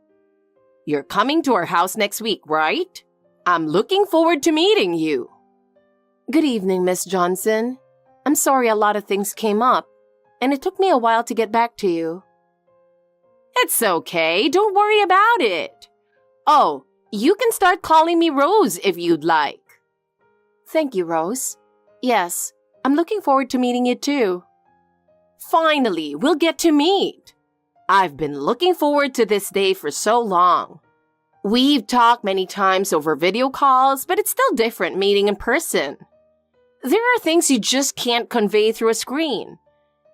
You're coming to our house next week, right? I'm looking forward to meeting you. Good evening, Miss Johnson. I'm sorry a lot of things came up, and it took me a while to get back to you. It's okay. Don't worry about it. Oh, you can start calling me Rose if you'd like. Thank you, Rose. Yes, I'm looking forward to meeting you too. Finally, we'll get to meet. I've been looking forward to this day for so long. We've talked many times over video calls, but it's still different meeting in person. There are things you just can't convey through a screen.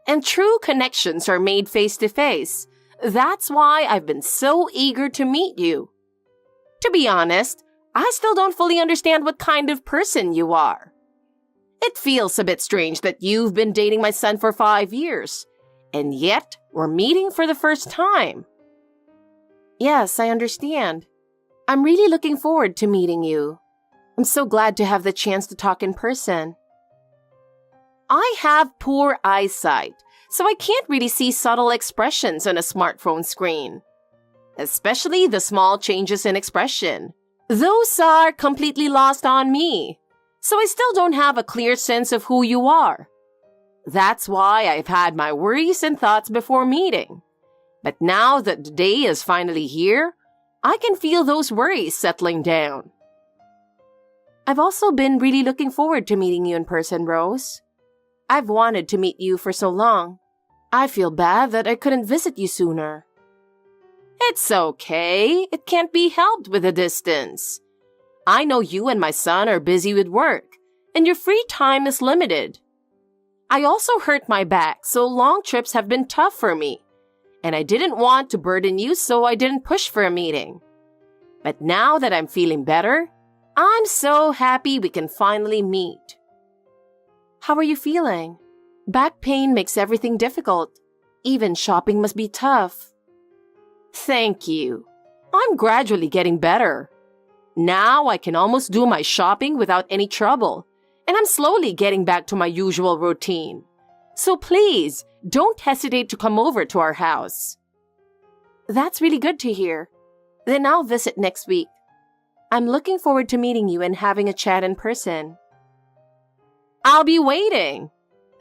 And true connections are made face to face. That's why I've been so eager to meet you. To be honest, I still don't fully understand what kind of person you are. It feels a bit strange that you've been dating my son for 5 years, and yet we're meeting for the first time. Yes, I understand. I'm really looking forward to meeting you. I'm so glad to have the chance to talk in person. I have poor eyesight, so I can't really see subtle expressions on a smartphone screen. Especially the small changes in expression. Those are completely lost on me, so I still don't have a clear sense of who you are. That's why I've had my worries and thoughts before meeting. But now that the day is finally here, I can feel those worries settling down. I've also been really looking forward to meeting you in person, Rose. I've wanted to meet you for so long. I feel bad that I couldn't visit you sooner. It's okay. It can't be helped with a distance. I know you and my son are busy with work, and your free time is limited. I also hurt my back, so long trips have been tough for me, and I didn't want to burden you, so I didn't push for a meeting. But now that I'm feeling better, I'm so happy we can finally meet. How are you feeling? Back pain makes everything difficult. Even shopping must be tough. Thank you. I'm gradually getting better. Now I can almost do my shopping without any trouble, and I'm slowly getting back to my usual routine. So please, don't hesitate to come over to our house. That's really good to hear. Then I'll visit next week. I'm looking forward to meeting you and having a chat in person. I'll be waiting.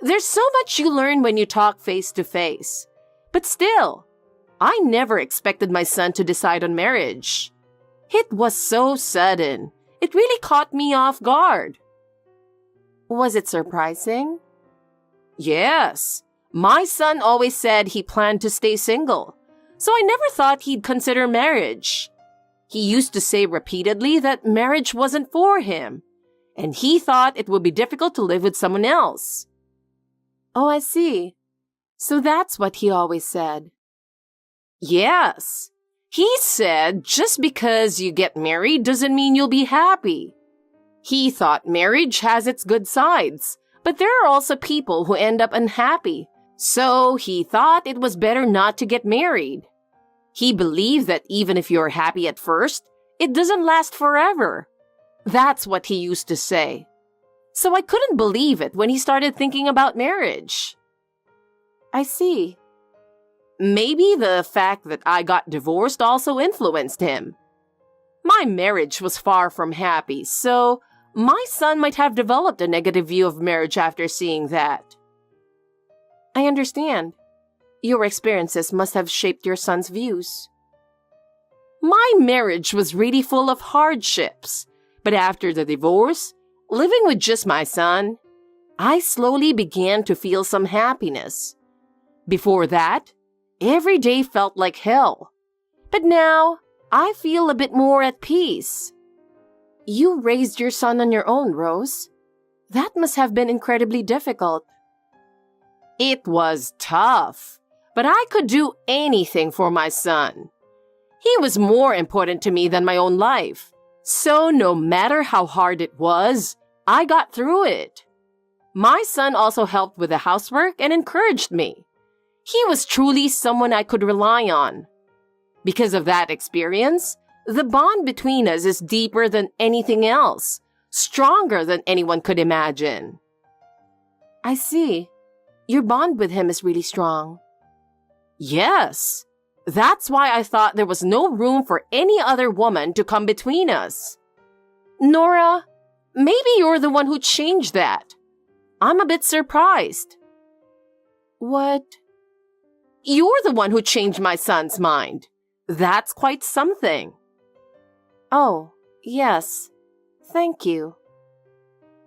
There's so much you learn when you talk face to face. But still, I never expected my son to decide on marriage. It was so sudden. It really caught me off guard. Was it surprising? Yes. My son always said he planned to stay single, so I never thought he'd consider marriage. He used to say repeatedly that marriage wasn't for him, and he thought it would be difficult to live with someone else. Oh, I see. So that's what he always said. Yes. He said just because you get married doesn't mean you'll be happy. He thought marriage has its good sides, but there are also people who end up unhappy, so he thought it was better not to get married. He believed that even if you're happy at first, it doesn't last forever. That's what he used to say. So I couldn't believe it when he started thinking about marriage. I see. Maybe the fact that I got divorced also influenced him. My marriage was far from happy, so my son might have developed a negative view of marriage after seeing that. I understand. Your experiences must have shaped your son's views. My marriage was really full of hardships, but after the divorce, living with just my son, I slowly began to feel some happiness. Before that, every day felt like hell. But now, I feel a bit more at peace. You raised your son on your own, Rose. That must have been incredibly difficult. It was tough, but I could do anything for my son. He was more important to me than my own life. So no matter how hard it was, I got through it. My son also helped with the housework and encouraged me. He was truly someone I could rely on. Because of that experience, the bond between us is deeper than anything else, stronger than anyone could imagine. I see. Your bond with him is really strong. Yes. That's why I thought there was no room for any other woman to come between us. Nora, maybe you're the one who changed that. I'm a bit surprised. What? You're the one who changed my son's mind. That's quite something. Oh, yes. Thank you.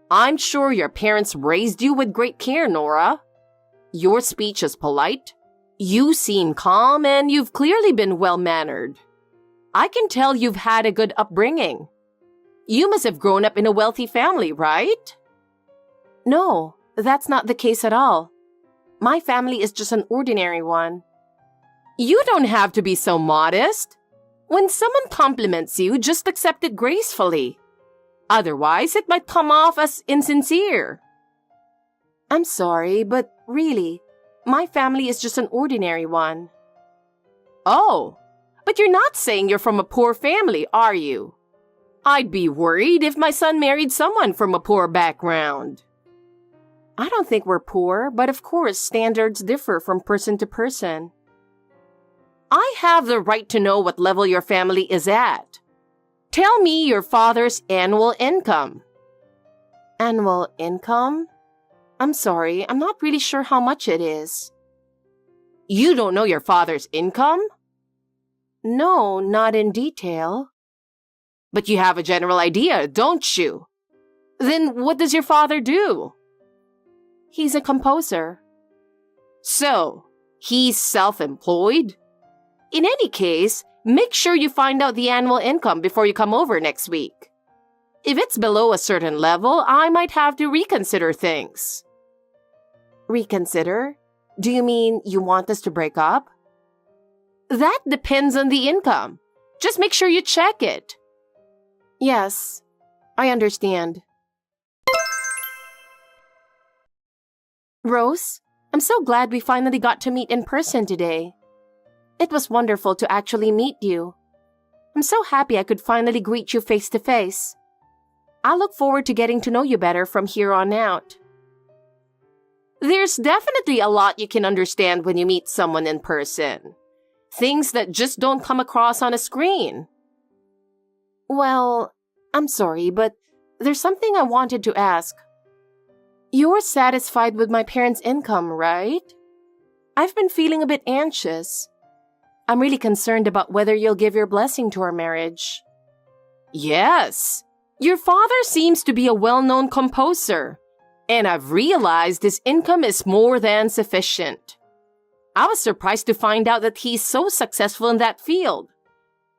I'm sure your parents raised you with great care, Nora. Your speech is polite. You seem calm and you've clearly been well-mannered. I can tell you've had a good upbringing. You must have grown up in a wealthy family, right? No, that's not the case at all. My family is just an ordinary one. You don't have to be so modest. When someone compliments you, just accept it gracefully. Otherwise, it might come off as insincere. I'm sorry, but really, my family is just an ordinary one. Oh, but you're not saying you're from a poor family, are you? I'd be worried if my son married someone from a poor background. I don't think we're poor, but of course, standards differ from person to person. I have the right to know what level your family is at. Tell me your father's annual income. Annual income? I'm sorry, I'm not really sure how much it is. You don't know your father's income? No, not in detail. But you have a general idea, don't you? Then what does your father do? He's a composer. So, he's self-employed? In any case, make sure you find out the annual income before you come over next week. If it's below a certain level, I might have to reconsider things. Reconsider? Do you mean you want us to break up? That depends on the income. Just make sure you check it. Yes, I understand. Rose, I'm so glad we finally got to meet in person today. It was wonderful to actually meet you. I'm so happy I could finally greet you face to face. I look forward to getting to know you better from here on out. There's definitely a lot you can understand when you meet someone in person. Things that just don't come across on a screen. Well, I'm sorry, but there's something I wanted to ask. You're satisfied with my parents' income, right? I've been feeling a bit anxious. I'm really concerned about whether you'll give your blessing to our marriage. Yes. Your father seems to be a well-known composer, and I've realized his income is more than sufficient. I was surprised to find out that he's so successful in that field.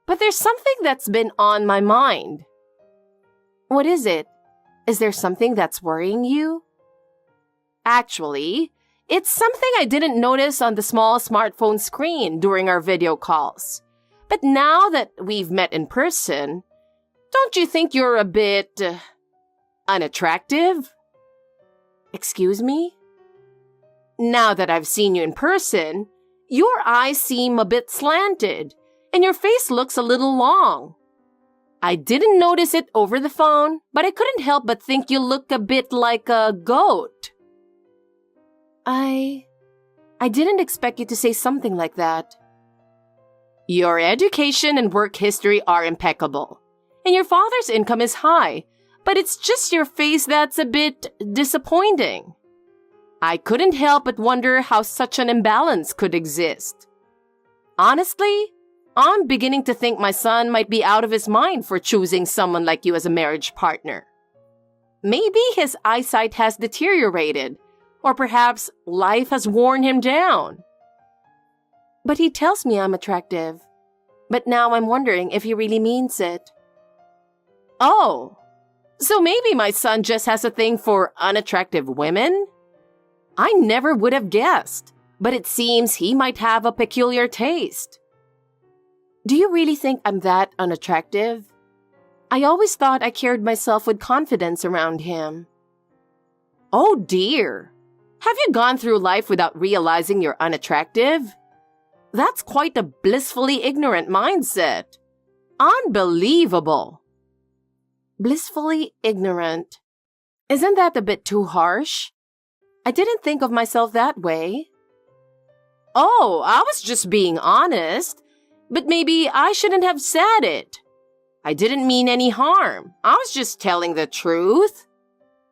But there's something that's been on my mind. What is it? Is there something that's worrying you? Actually, it's something I didn't notice on the small smartphone screen during our video calls. But now that we've met in person, don't you think you're a bit unattractive? Excuse me? Now that I've seen you in person, your eyes seem a bit slanted, and your face looks a little long. I didn't notice it over the phone, but I couldn't help but think you look a bit like a goat. I didn't expect you to say something like that. Your education and work history are impeccable, and your father's income is high, but it's just your face that's a bit disappointing. I couldn't help but wonder how such an imbalance could exist. Honestly, I'm beginning to think my son might be out of his mind for choosing someone like you as a marriage partner. Maybe his eyesight has deteriorated, or perhaps life has worn him down. But he tells me I'm attractive. But now I'm wondering if he really means it. Oh, so maybe my son just has a thing for unattractive women? I never would have guessed, but it seems he might have a peculiar taste. Do you really think I'm that unattractive? I always thought I carried myself with confidence around him. Oh dear! Have you gone through life without realizing you're unattractive? That's quite a blissfully ignorant mindset. Unbelievable! Blissfully ignorant. Isn't that a bit too harsh? I didn't think of myself that way. Oh, I was just being honest. But maybe I shouldn't have said it. I didn't mean any harm. I was just telling the truth.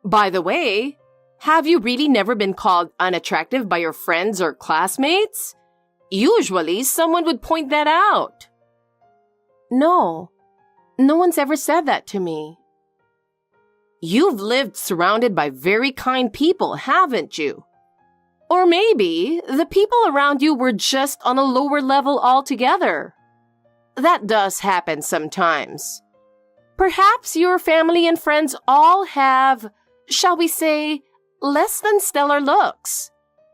By the way, have you really never been called unattractive by your friends or classmates? Usually, someone would point that out. No, no one's ever said that to me. You've lived surrounded by very kind people, haven't you? Or maybe the people around you were just on a lower level altogether. That does happen sometimes. Perhaps your family and friends all have, shall we say, less than stellar looks.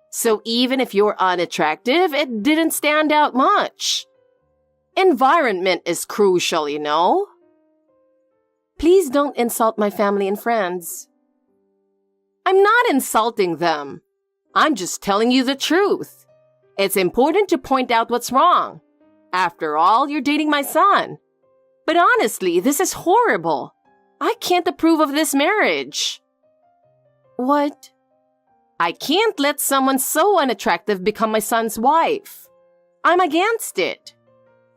So even if you're unattractive, it didn't stand out much. Environment is crucial, you know. Please don't insult my family and friends. I'm not insulting them. I'm just telling you the truth. It's important to point out what's wrong. After all, you're dating my son. But honestly, this is horrible. I can't approve of this marriage. What? I can't let someone so unattractive become my son's wife. I'm against it.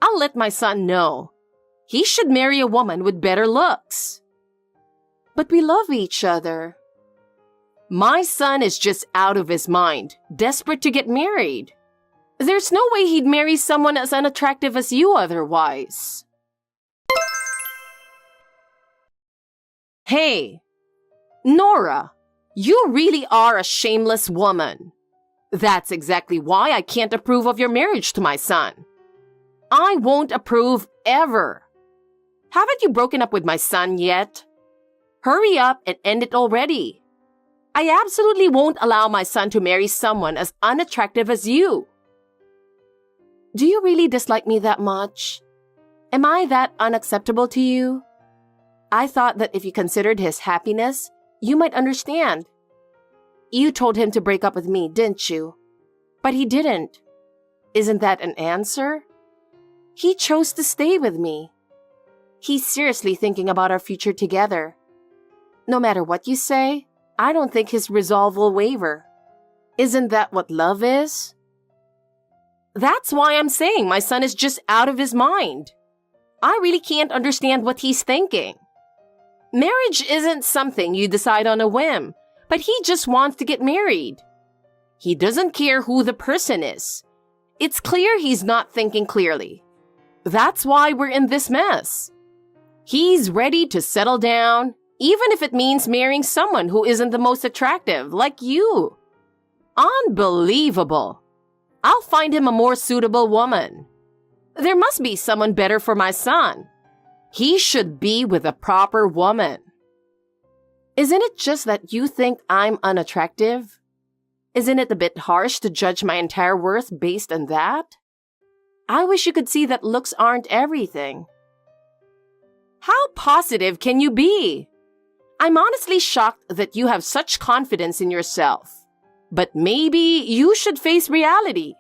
I'll let my son know. He should marry a woman with better looks. But we love each other. My son is just out of his mind, desperate to get married. There's no way he'd marry someone as unattractive as you otherwise. Hey, Nora, you really are a shameless woman. That's exactly why I can't approve of your marriage to my son. I won't approve ever. Haven't you broken up with my son yet? Hurry up and end it already. I absolutely won't allow my son to marry someone as unattractive as you. Do you really dislike me that much? Am I that unacceptable to you? I thought that if you considered his happiness, you might understand. You told him to break up with me, didn't you? But he didn't. Isn't that an answer? He chose to stay with me. He's seriously thinking about our future together. No matter what you say, I don't think his resolve will waver. Isn't that what love is? That's why I'm saying my son is just out of his mind. I really can't understand what he's thinking. Marriage isn't something you decide on a whim, but he just wants to get married. He doesn't care who the person is. It's clear he's not thinking clearly. That's why we're in this mess. He's ready to settle down, even if it means marrying someone who isn't the most attractive, like you. Unbelievable. I'll find him a more suitable woman. There must be someone better for my son. He should be with a proper woman. Isn't it just that you think I'm unattractive? Isn't it a bit harsh to judge my entire worth based on that? I wish you could see that looks aren't everything. How positive can you be? I'm honestly shocked that you have such confidence in yourself. But maybe you should face reality.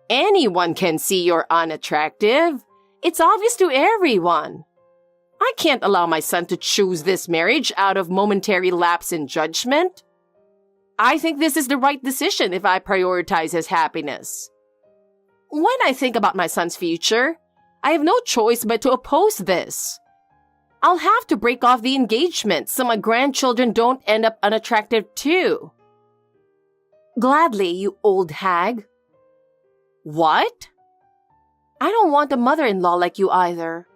Anyone can see you're unattractive. It's obvious to everyone. I can't allow my son to choose this marriage out of momentary lapse in judgment. I think this is the right decision if I prioritize his happiness. When I think about my son's future, I have no choice but to oppose this. I'll have to break off the engagement so my grandchildren don't end up unattractive too. Gladly, you old hag. What? I don't want a mother-in-law like you either.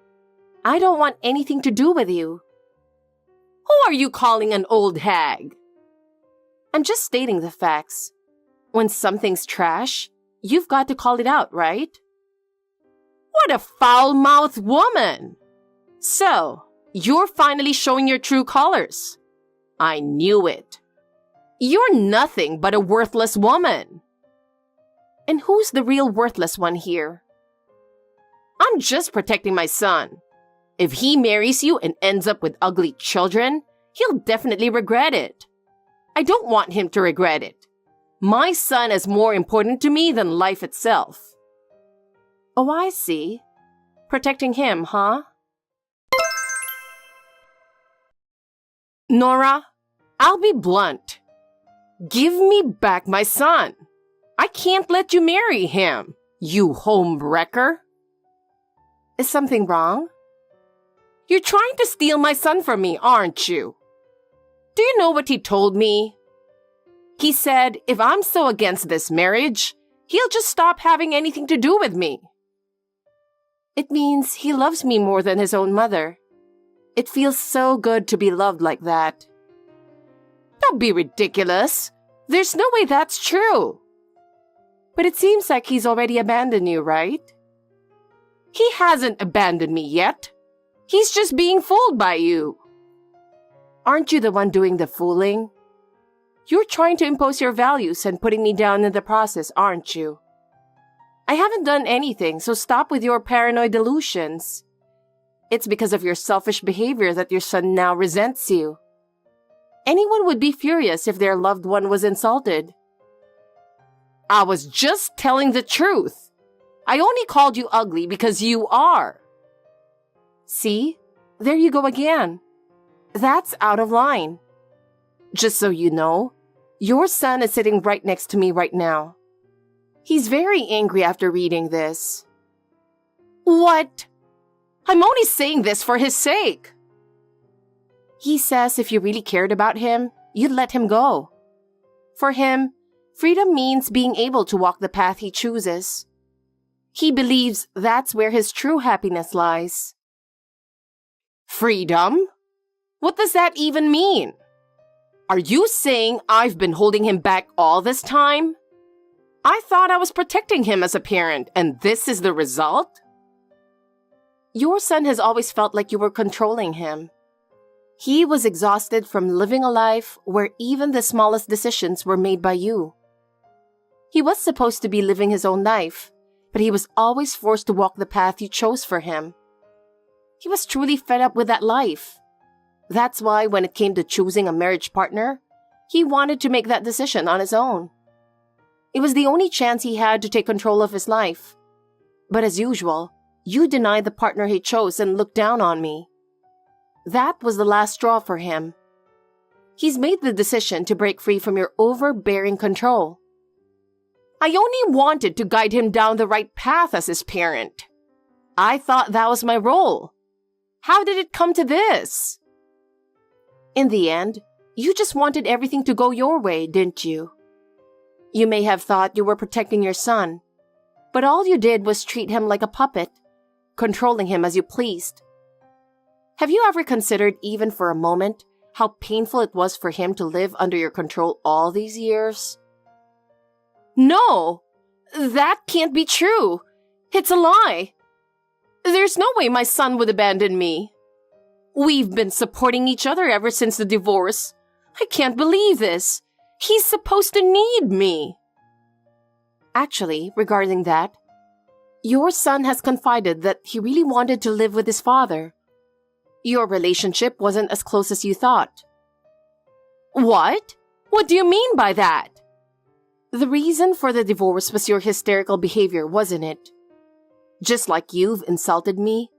I don't want anything to do with you. Who are you calling an old hag? I'm just stating the facts. When something's trash, you've got to call it out, right? What a foul-mouthed woman! So, you're finally showing your true colors. I knew it. You're nothing but a worthless woman. And who's the real worthless one here? I'm just protecting my son. If he marries you and ends up with ugly children, he'll definitely regret it. I don't want him to regret it. My son is more important to me than life itself. Oh, I see. Protecting him, huh? Nora, I'll be blunt. Give me back my son. I can't let you marry him, you home wrecker. Is something wrong? You're trying to steal my son from me, aren't you? Do you know what he told me? He said if I'm so against this marriage, he'll just stop having anything to do with me. It means he loves me more than his own mother. It feels so good to be loved like that. Don't be ridiculous. There's no way that's true. But it seems like he's already abandoned you, right? He hasn't abandoned me yet. He's just being fooled by you. Aren't you the one doing the fooling? You're trying to impose your values and putting me down in the process, aren't you? I haven't done anything, so stop with your paranoid delusions. It's because of your selfish behavior that your son now resents you. Anyone would be furious if their loved one was insulted. I was just telling the truth. I only called you ugly because you are. See? There you go again. That's out of line. Just so you know, your son is sitting right next to me right now. He's very angry after reading this. What? I'm only saying this for his sake. He says if you really cared about him, you'd let him go. For him, freedom means being able to walk the path he chooses. He believes that's where his true happiness lies. Freedom? What does that even mean? Are you saying I've been holding him back all this time? I thought I was protecting him as a parent, and this is the result? Your son has always felt like you were controlling him. He was exhausted from living a life where even the smallest decisions were made by you. He was supposed to be living his own life, but he was always forced to walk the path you chose for him. He was truly fed up with that life. That's why when it came to choosing a marriage partner, he wanted to make that decision on his own. It was the only chance he had to take control of his life. But as usual, you denied the partner he chose and looked down on me. That was the last straw for him. He's made the decision to break free from your overbearing control. I only wanted to guide him down the right path as his parent. I thought that was my role. How did it come to this? In the end, you just wanted everything to go your way, didn't you? You may have thought you were protecting your son, but all you did was treat him like a puppet, controlling him as you pleased. Have you ever considered, even for a moment, how painful it was for him to live under your control all these years? No, that can't be true. It's a lie. There's no way my son would abandon me. We've been supporting each other ever since the divorce. I can't believe this. He's supposed to need me. Actually, regarding that, your son has confided that he really wanted to live with his father. Your relationship wasn't as close as you thought. What? What do you mean by that? The reason for the divorce was your hysterical behavior, wasn't it? Just like you've insulted me,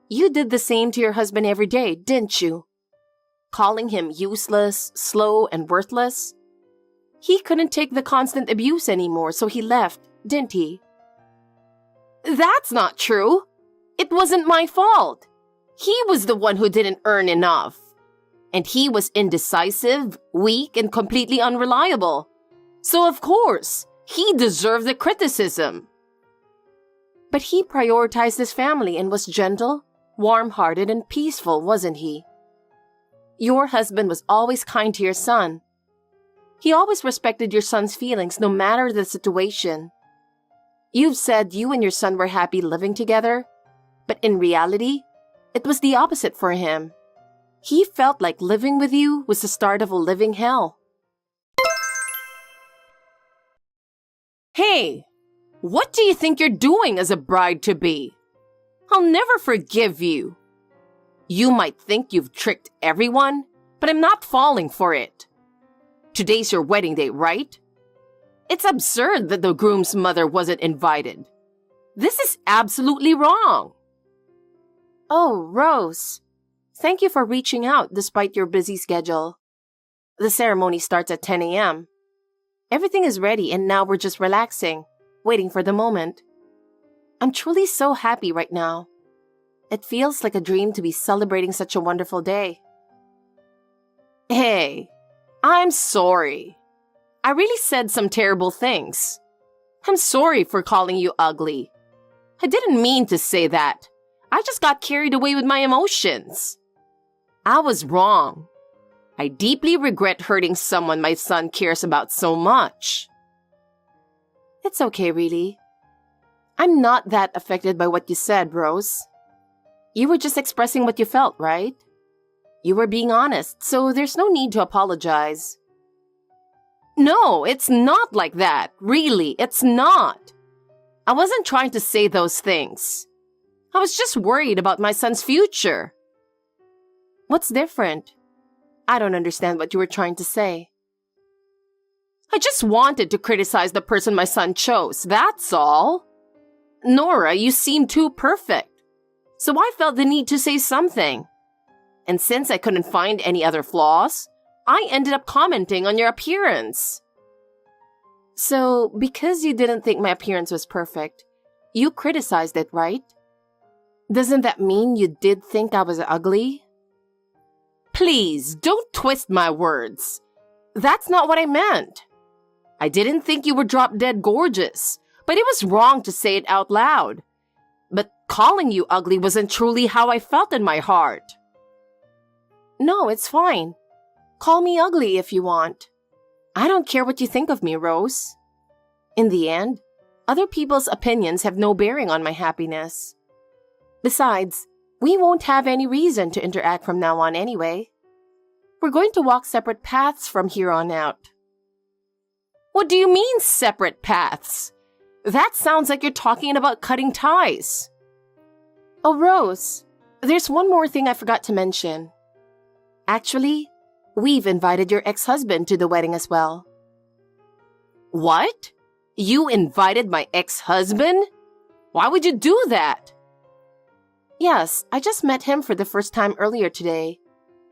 you did the same to your husband every day, didn't you? Calling him useless, slow, and worthless. He couldn't take the constant abuse anymore, so he left, didn't he? That's not true. It wasn't my fault. He was the one who didn't earn enough. And he was indecisive, weak, and completely unreliable. So of course, he deserved the criticism. But he prioritized his family and was gentle, warm-hearted, and peaceful, wasn't he? Your husband was always kind to your son. He always respected your son's feelings no matter the situation. You've said you and your son were happy living together, but in reality, it was the opposite for him. He felt like living with you was the start of a living hell. Hey, what do you think you're doing as a bride-to-be? I'll never forgive you. You might think you've tricked everyone, but I'm not falling for it. Today's your wedding day, right? It's absurd that the groom's mother wasn't invited. This is absolutely wrong. Oh, Rose. Thank you for reaching out despite your busy schedule. The ceremony starts at 10 a.m. Everything is ready and now we're just relaxing, waiting for the moment. I'm truly so happy right now. It feels like a dream to be celebrating such a wonderful day. Hey, I'm sorry. I really said some terrible things. I'm sorry for calling you ugly. I didn't mean to say that. I just got carried away with my emotions. I was wrong. I deeply regret hurting someone my son cares about so much. It's okay, really. I'm not that affected by what you said, Rose. You were just expressing what you felt, right? You were being honest, so there's no need to apologize. No, it's not like that. Really, it's not. I wasn't trying to say those things. I was just worried about my son's future. What's different? I don't understand what you were trying to say. I just wanted to criticize the person my son chose, that's all. Nora, you seem too perfect. So I felt the need to say something. And since I couldn't find any other flaws, I ended up commenting on your appearance. So, because you didn't think my appearance was perfect, you criticized it, right? Doesn't that mean you did think I was ugly? Please, don't twist my words. That's not what I meant. I didn't think you were drop-dead gorgeous, but it was wrong to say it out loud. But calling you ugly wasn't truly how I felt in my heart. No, it's fine. Call me ugly if you want. I don't care what you think of me, Rose. In the end, other people's opinions have no bearing on my happiness. Besides, we won't have any reason to interact from now on anyway. We're going to walk separate paths from here on out. What do you mean, separate paths? That sounds like you're talking about cutting ties. Oh, Rose, there's one more thing I forgot to mention. Actually, we've invited your ex-husband to the wedding as well. What? You invited my ex-husband? Why would you do that? Yes, I just met him for the first time earlier today.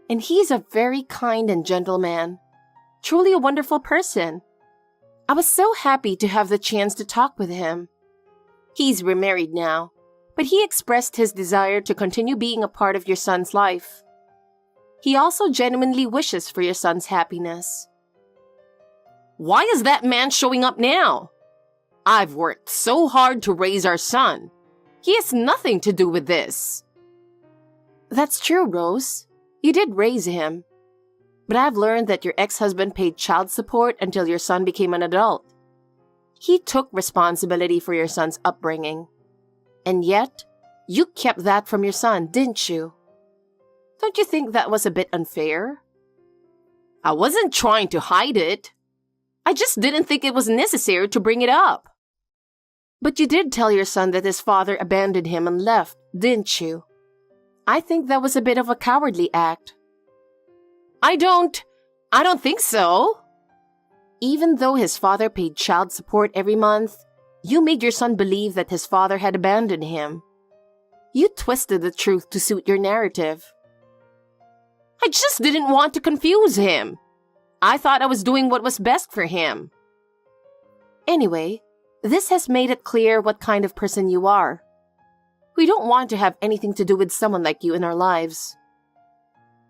And he's a very kind and gentle man. Truly a wonderful person. I was so happy to have the chance to talk with him. He's remarried now, but he expressed his desire to continue being a part of your son's life. He also genuinely wishes for your son's happiness. Why is that man showing up now? I've worked so hard to raise our son. He has nothing to do with this. That's true, Rose. You did raise him. But I've learned that your ex-husband paid child support until your son became an adult. He took responsibility for your son's upbringing. And yet, you kept that from your son, didn't you? Don't you think that was a bit unfair? I wasn't trying to hide it. I just didn't think it was necessary to bring it up. But you did tell your son that his father abandoned him and left, didn't you? I think that was a bit of a cowardly act. I don't think so. Even though his father paid child support every month, you made your son believe that his father had abandoned him. You twisted the truth to suit your narrative. I just didn't want to confuse him. I thought I was doing what was best for him. Anyway, this has made it clear what kind of person you are. We don't want to have anything to do with someone like you in our lives.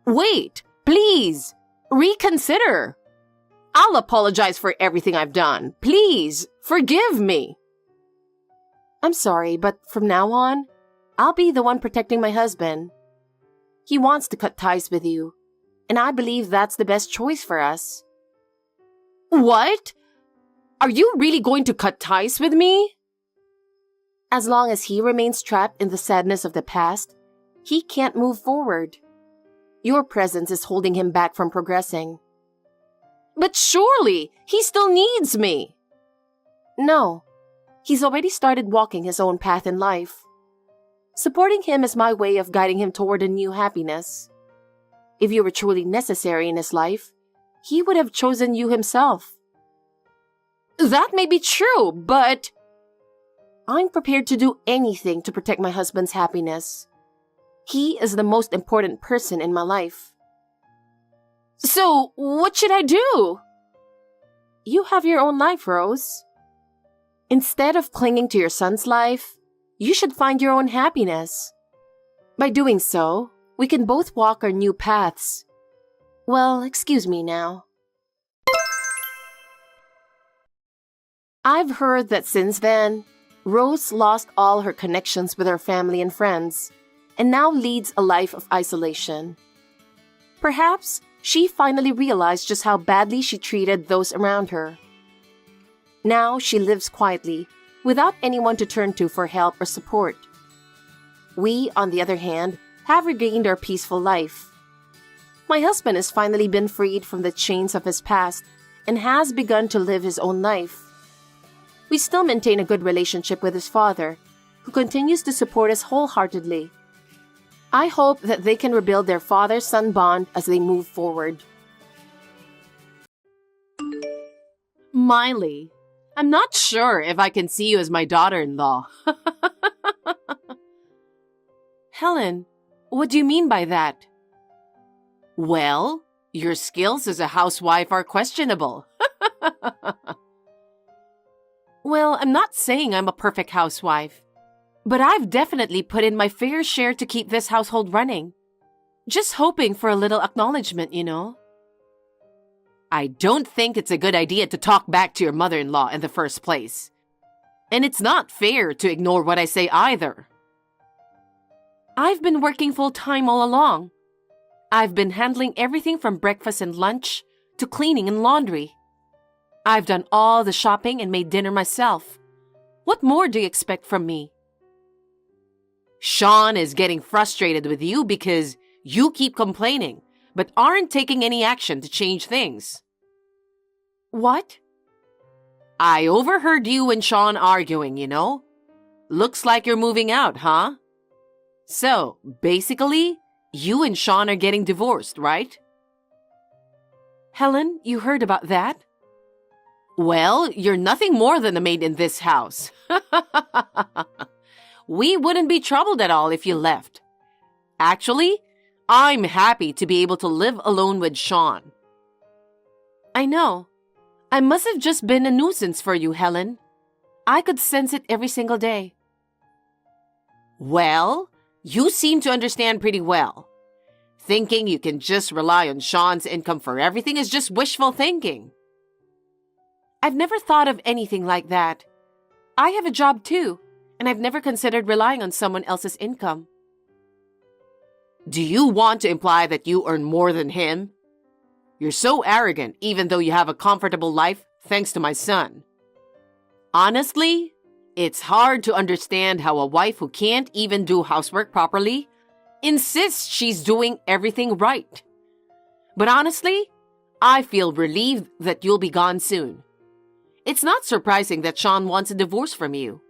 Wait, please, reconsider. I'll apologize for everything I've done. Please, forgive me. I'm sorry, but from now on, I'll be the one protecting my husband. He wants to cut ties with you, and I believe that's the best choice for us. What? Are you really going to cut ties with me? As long as he remains trapped in the sadness of the past, he can't move forward. Your presence is holding him back from progressing. But surely, he still needs me. No, he's already started walking his own path in life. Supporting him is my way of guiding him toward a new happiness. If you were truly necessary in his life, he would have chosen you himself. That may be true, but I'm prepared to do anything to protect my husband's happiness. He is the most important person in my life. So, what should I do? You have your own life, Rose. Instead of clinging to your son's life, you should find your own happiness. By doing so, we can both walk our new paths. Well, excuse me now. I've heard that since then, Rose lost all her connections with her family and friends, and now leads a life of isolation. Perhaps she finally realized just how badly she treated those around her. Now she lives quietly, without anyone to turn to for help or support. We, on the other hand, have regained our peaceful life. My husband has finally been freed from the chains of his past and has begun to live his own life. We still maintain a good relationship with his father, who continues to support us wholeheartedly. I hope that they can rebuild their father-son bond as they move forward. Miley, I'm not sure if I can see you as my daughter-in-law. Helen, what do you mean by that? Well, your skills as a housewife are questionable. Well, I'm not saying I'm a perfect housewife, but I've definitely put in my fair share to keep this household running. Just hoping for a little acknowledgement, you know? I don't think it's a good idea to talk back to your mother-in-law in the first place. And it's not fair to ignore what I say either. I've been working full-time all along. I've been handling everything from breakfast and lunch to cleaning and laundry. I've done all the shopping and made dinner myself. What more do you expect from me? Shawn is getting frustrated with you because you keep complaining, but aren't taking any action to change things. What? I overheard you and Shawn arguing, you know? Looks like you're moving out, huh? So, basically, you and Shawn are getting divorced, right? Helen, you heard about that? Well, you're nothing more than a maid in this house. We wouldn't be troubled at all if you left. Actually, I'm happy to be able to live alone with Shawn. I know. I must have just been a nuisance for you, Helen. I could sense it every single day. Well, you seem to understand pretty well. Thinking you can just rely on Shawn's income for everything is just wishful thinking. I've never thought of anything like that. I have a job too, and I've never considered relying on someone else's income. Do you want to imply that you earn more than him? You're so arrogant even though you have a comfortable life thanks to my son. Honestly, it's hard to understand how a wife who can't even do housework properly insists she's doing everything right. But honestly, I feel relieved that you'll be gone soon. It's not surprising that Shawn wants a divorce from you.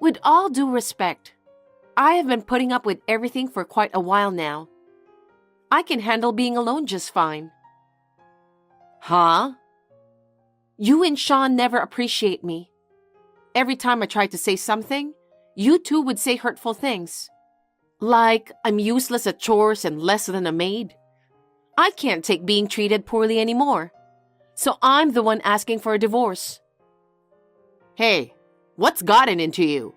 With all due respect, I have been putting up with everything for quite a while now. I can handle being alone just fine. Huh? You and Shawn never appreciate me. Every time I try to say something, you two would say hurtful things. Like I'm useless at chores and less than a maid. I can't take being treated poorly anymore. So I'm the one asking for a divorce. Hey, what's gotten into you?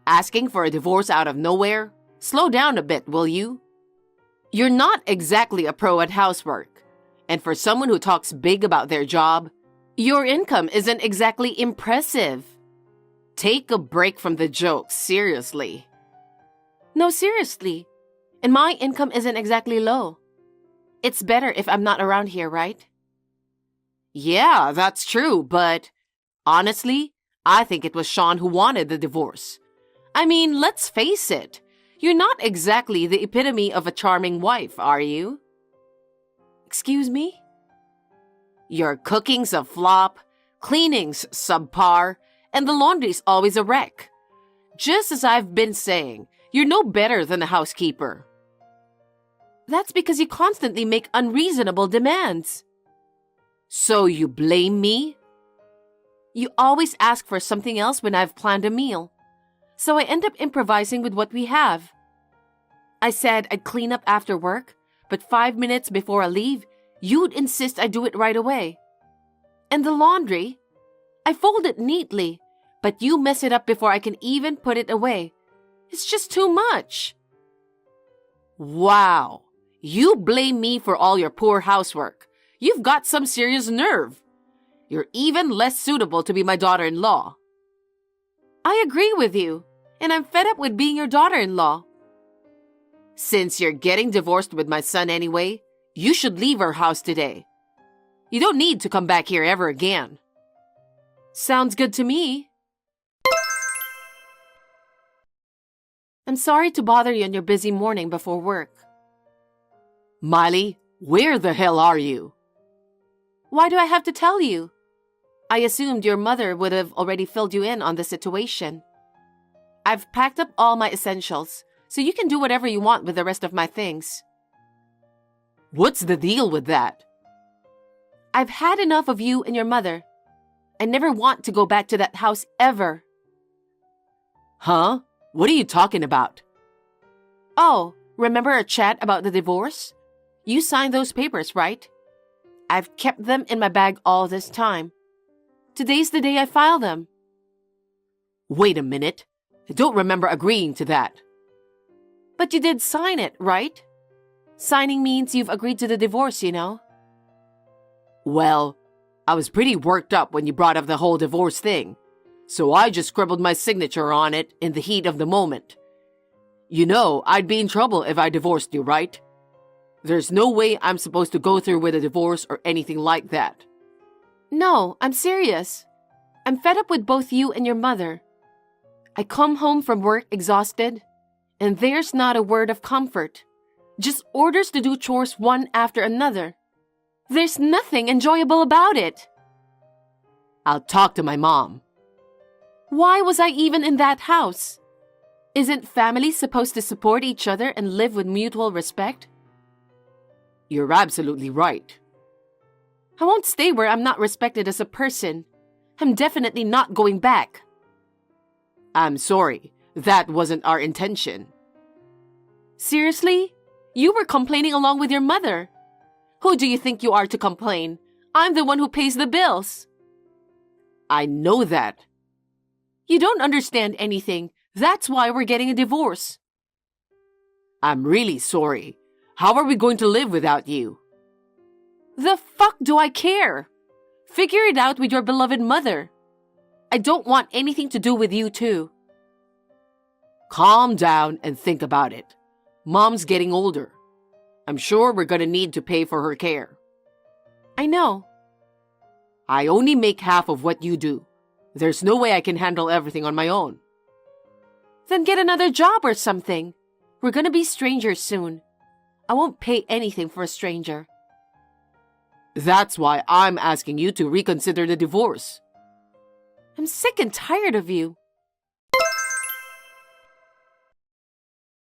Asking for a divorce out of nowhere? Slow down a bit, will you? You're not exactly a pro at housework. And for someone who talks big about their job, your income isn't exactly impressive. Take a break from the jokes, seriously. No, seriously. And my income isn't exactly low. It's better if I'm not around here, right? Yeah, that's true, but honestly, I think it was Shawn who wanted the divorce. I mean, let's face it. You're not exactly the epitome of a charming wife, are you? Excuse me? Your cooking's a flop, cleaning's subpar, and the laundry's always a wreck. Just as I've been saying, you're no better than a housekeeper. That's because you constantly make unreasonable demands. So you blame me? You always ask for something else when I've planned a meal. So I end up improvising with what we have. I said I'd clean up after work, but 5 minutes before I leave, you'd insist I do it right away. And the laundry? I fold it neatly, but you mess it up before I can even put it away. It's just too much. Wow, you blame me for all your poor housework. You've got some serious nerve. You're even less suitable to be my daughter-in-law. I agree with you, and I'm fed up with being your daughter-in-law. Since you're getting divorced with my son anyway, you should leave our house today. You don't need to come back here ever again. Sounds good to me. I'm sorry to bother you on your busy morning before work. Miley, where the hell are you? Why do I have to tell you? I assumed your mother would have already filled you in on the situation. I've packed up all my essentials, so you can do whatever you want with the rest of my things. What's the deal with that? I've had enough of you and your mother. I never want to go back to that house ever. Huh? What are you talking about? Oh, remember our chat about the divorce? You signed those papers, right? I've kept them in my bag all this time. Today's the day I file them. Wait a minute. I don't remember agreeing to that. But you did sign it, right? Signing means you've agreed to the divorce, you know. Well, I was pretty worked up when you brought up the whole divorce thing, so I just scribbled my signature on it in the heat of the moment. You know, I'd be in trouble if I divorced you, right? There's no way I'm supposed to go through with a divorce or anything like that. No, I'm serious. I'm fed up with both you and your mother. I come home from work exhausted, and there's not a word of comfort. Just orders to do chores one after another. There's nothing enjoyable about it. I'll talk to my mom. Why was I even in that house? Isn't family supposed to support each other and live with mutual respect? You're absolutely right. I won't stay where I'm not respected as a person. I'm definitely not going back. I'm sorry. That wasn't our intention. Seriously? You were complaining along with your mother. Who do you think you are to complain? I'm the one who pays the bills. I know that. You don't understand anything. That's why we're getting a divorce. I'm really sorry. How are we going to live without you? The fuck do I care? Figure it out with your beloved mother. I don't want anything to do with you too. Calm down and think about it. Mom's getting older. I'm sure we're gonna need to pay for her care. I know. I only make half of what you do. There's no way I can handle everything on my own. Then get another job or something. We're gonna be strangers soon. I won't pay anything for a stranger. That's why I'm asking you to reconsider the divorce. I'm sick and tired of you.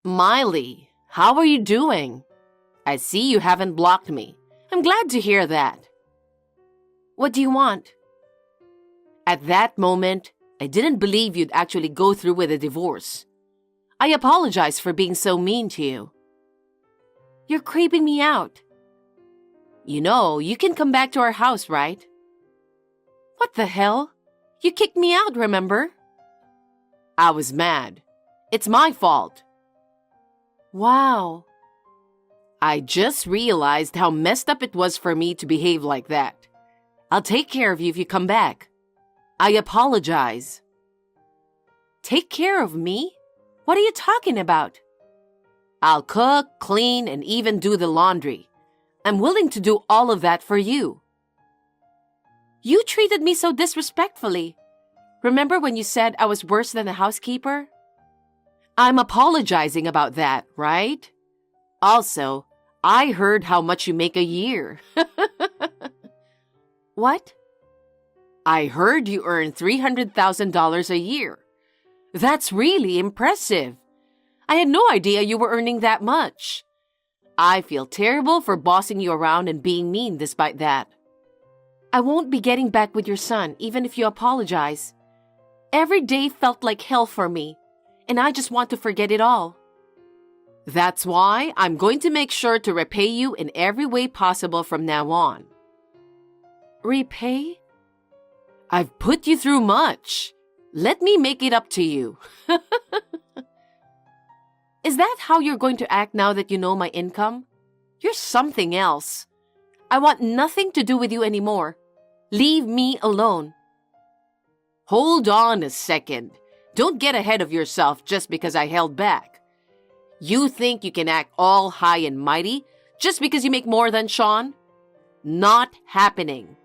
Miley, how are you doing? I see you haven't blocked me. I'm glad to hear that. What do you want? At that moment, I didn't believe you'd actually go through with a divorce. I apologize for being so mean to you. You're creeping me out. You know, you can come back to our house, right? What the hell? You kicked me out, remember? I was mad. It's my fault. Wow. I just realized how messed up it was for me to behave like that. I'll take care of you if you come back. I apologize. Take care of me? What are you talking about? I'll cook, clean, and even do the laundry. I'm willing to do all of that for you. You treated me so disrespectfully. Remember when you said I was worse than a housekeeper? I'm apologizing about that, right? Also, I heard how much you make a year. What? I heard you earn $300,000 a year. That's really impressive. I had no idea you were earning that much. I feel terrible for bossing you around and being mean despite that. I won't be getting back with your son, even if you apologize. Every day felt like hell for me, and I just want to forget it all. That's why I'm going to make sure to repay you in every way possible from now on. Repay? I've put you through much. Let me make it up to you. Is that how you're going to act now that you know my income? You're something else. I want nothing to do with you anymore. Leave me alone. Hold on a second. Don't get ahead of yourself just because I held back. You think you can act all high and mighty just because you make more than Shawn? Not happening.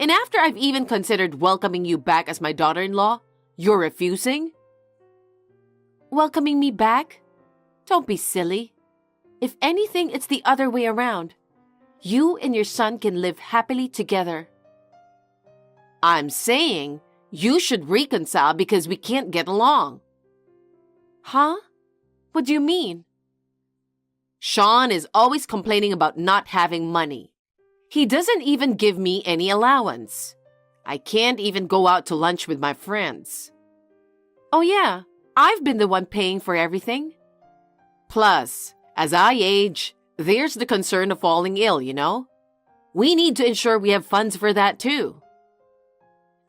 And after I've even considered welcoming you back as my daughter-in-law, you're refusing? Welcoming me back? Don't be silly. If anything, it's the other way around. You and your son can live happily together. I'm saying you should reconcile because we can't get along. Huh? What do you mean? Shawn is always complaining about not having money. He doesn't even give me any allowance. I can't even go out to lunch with my friends. Oh yeah, I've been the one paying for everything. Plus, as I age, there's the concern of falling ill, you know? We need to ensure we have funds for that too.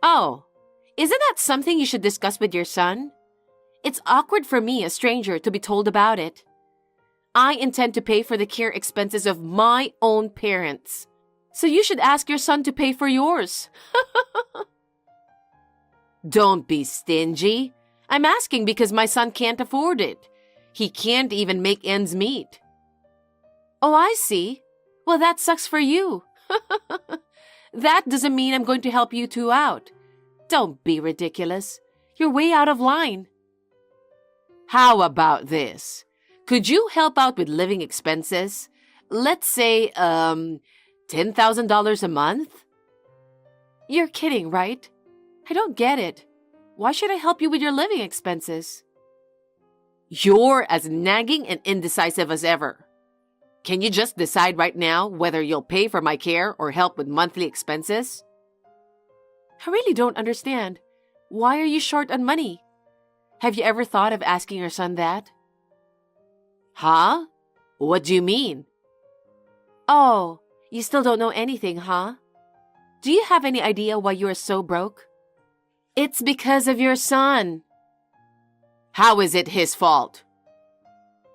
Oh, isn't that something you should discuss with your son? It's awkward for me, a stranger, to be told about it. I intend to pay for the care expenses of my own parents. So you should ask your son to pay for yours. Don't be stingy. I'm asking because my son can't afford it. He can't even make ends meet. Oh, I see. Well, that sucks for you. That doesn't mean I'm going to help you two out. Don't be ridiculous. You're way out of line. How about this? Could you help out with living expenses? Let's say, $10,000 a month? You're kidding, right? I don't get it. Why should I help you with your living expenses? You're as nagging and indecisive as ever. Can you just decide right now whether you'll pay for my care or help with monthly expenses? I really don't understand. Why are you short on money? Have you ever thought of asking your son that? Huh? What do you mean? Oh, you still don't know anything, huh? Do you have any idea why you are so broke? It's because of your son. How is it his fault?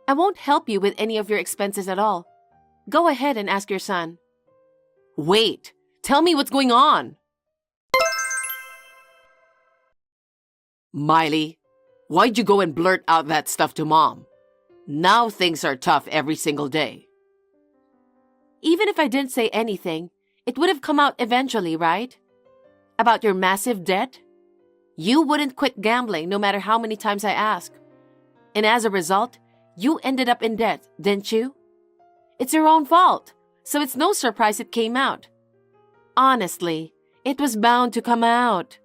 I won't help you with any of your expenses at all. Go ahead and ask your son. Wait, tell me what's going on. Miley, why'd you go and blurt out that stuff to Mom? Now things are tough every single day. Even if I didn't say anything, it would have come out eventually, right? About your massive debt? You wouldn't quit gambling no matter how many times I ask. And as a result, you ended up in debt, didn't you? It's your own fault, so it's no surprise it came out. Honestly, it was bound to come out.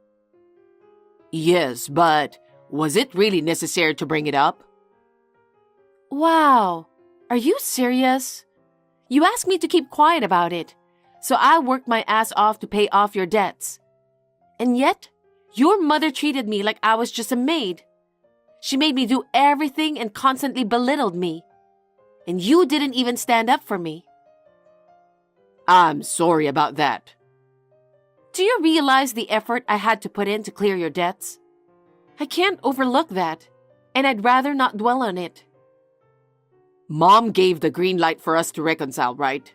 Yes, but was it really necessary to bring it up? Wow, are you serious? You asked me to keep quiet about it, so I worked my ass off to pay off your debts. And yet, your mother treated me like I was just a maid. She made me do everything and constantly belittled me. And you didn't even stand up for me. I'm sorry about that. Do you realize the effort I had to put in to clear your debts? I can't overlook that, and I'd rather not dwell on it. Mom gave the green light for us to reconcile, right?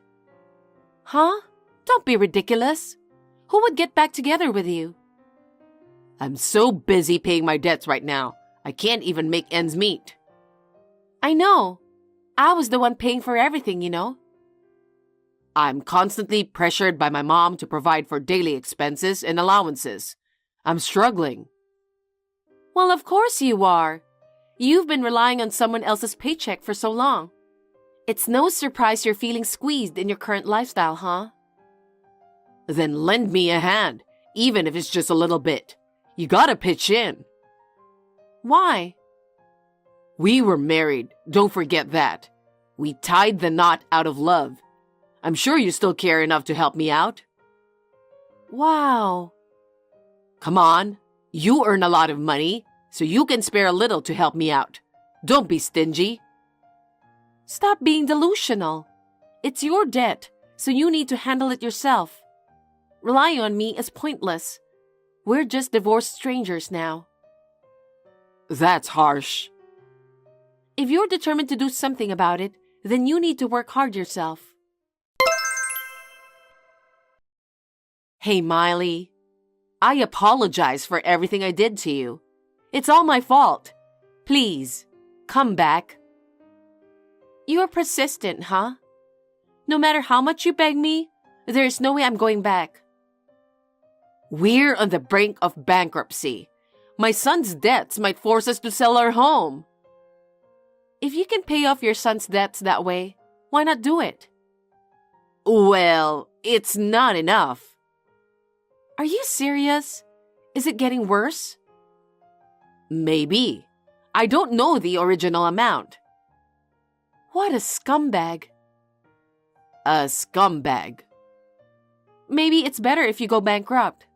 Huh? Don't be ridiculous. Who would get back together with you? I'm so busy paying my debts right now. I can't even make ends meet. I know. I was the one paying for everything, you know. I'm constantly pressured by my mom to provide for daily expenses and allowances. I'm struggling. Well, of course you are. You've been relying on someone else's paycheck for so long. It's no surprise you're feeling squeezed in your current lifestyle, huh? Then lend me a hand, even if it's just a little bit. You gotta pitch in. Why? We were married, don't forget that. We tied the knot out of love. I'm sure you still care enough to help me out. Wow. Come on, you earn a lot of money, so you can spare a little to help me out. Don't be stingy. Stop being delusional. It's your debt, so you need to handle it yourself. Relying on me is pointless. We're just divorced strangers now. That's harsh. If you're determined to do something about it, then you need to work hard yourself. Hey, Miley. I apologize for everything I did to you. It's all my fault. Please, come back. You're persistent, huh? No matter how much you beg me, there's no way I'm going back. We're on the brink of bankruptcy. My son's debts might force us to sell our home. If you can pay off your son's debts that way, why not do it? Well, it's not enough. Are you serious? Is it getting worse? Maybe. I don't know the original amount. What a scumbag. A scumbag. Maybe it's better if you go bankrupt.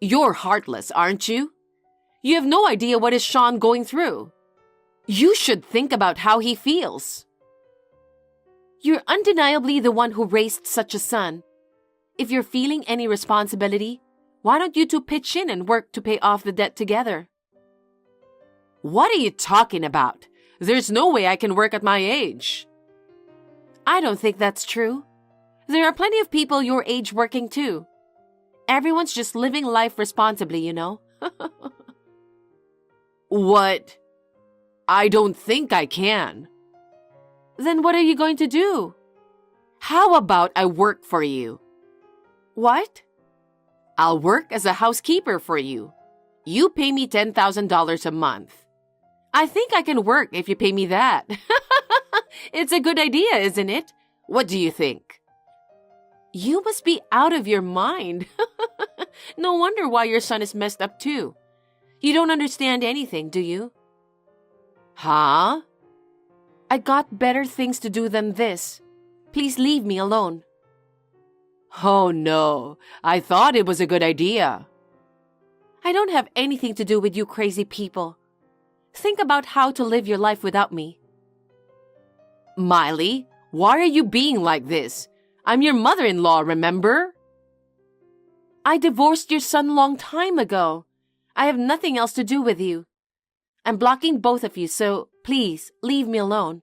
You're heartless, aren't you? You have no idea what is Shawn going through. You should think about how he feels. You're undeniably the one who raised such a son. If you're feeling any responsibility, why don't you two pitch in and work to pay off the debt together? What are you talking about? There's no way I can work at my age. I don't think that's true. There are plenty of people your age working too. Everyone's just living life responsibly, you know. What? I don't think I can. Then what are you going to do? How about I work for you? What? I'll work as a housekeeper for you. You pay me $10,000 a month. I think I can work if you pay me that. It's a good idea, isn't it? What do you think? You must be out of your mind. No wonder why your son is messed up too. You don't understand anything, do you? Huh? I got better things to do than this. Please leave me alone. Oh no, I thought it was a good idea. I don't have anything to do with you crazy people. Think about how to live your life without me. Miley, why are you being like this? I'm your mother-in-law, remember? I divorced your son long time ago. I have nothing else to do with you. I'm blocking both of you, so please leave me alone.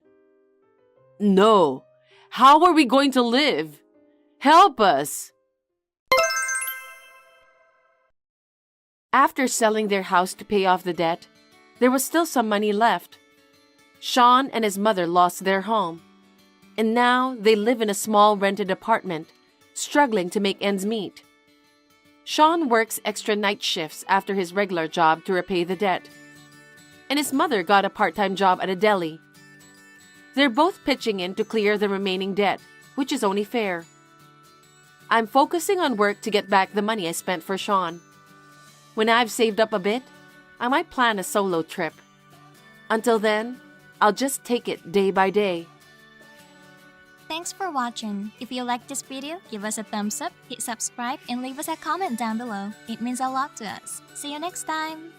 No. How are we going to live? Help us. After selling their house to pay off the debt, there was still some money left. Shawn and his mother lost their home, and now they live in a small rented apartment, struggling to make ends meet. Shawn works extra night shifts after his regular job to repay the debt, and his mother got a part-time job at a deli. They're both pitching in to clear the remaining debt, which is only fair. I'm focusing on work to get back the money I spent for Shawn. When I've saved up a bit, I might plan a solo trip. Until then, I'll just take it day by day. Thanks for watching. If you liked this video, give us a thumbs up, hit subscribe, and leave us a comment down below. It means a lot to us. See you next time!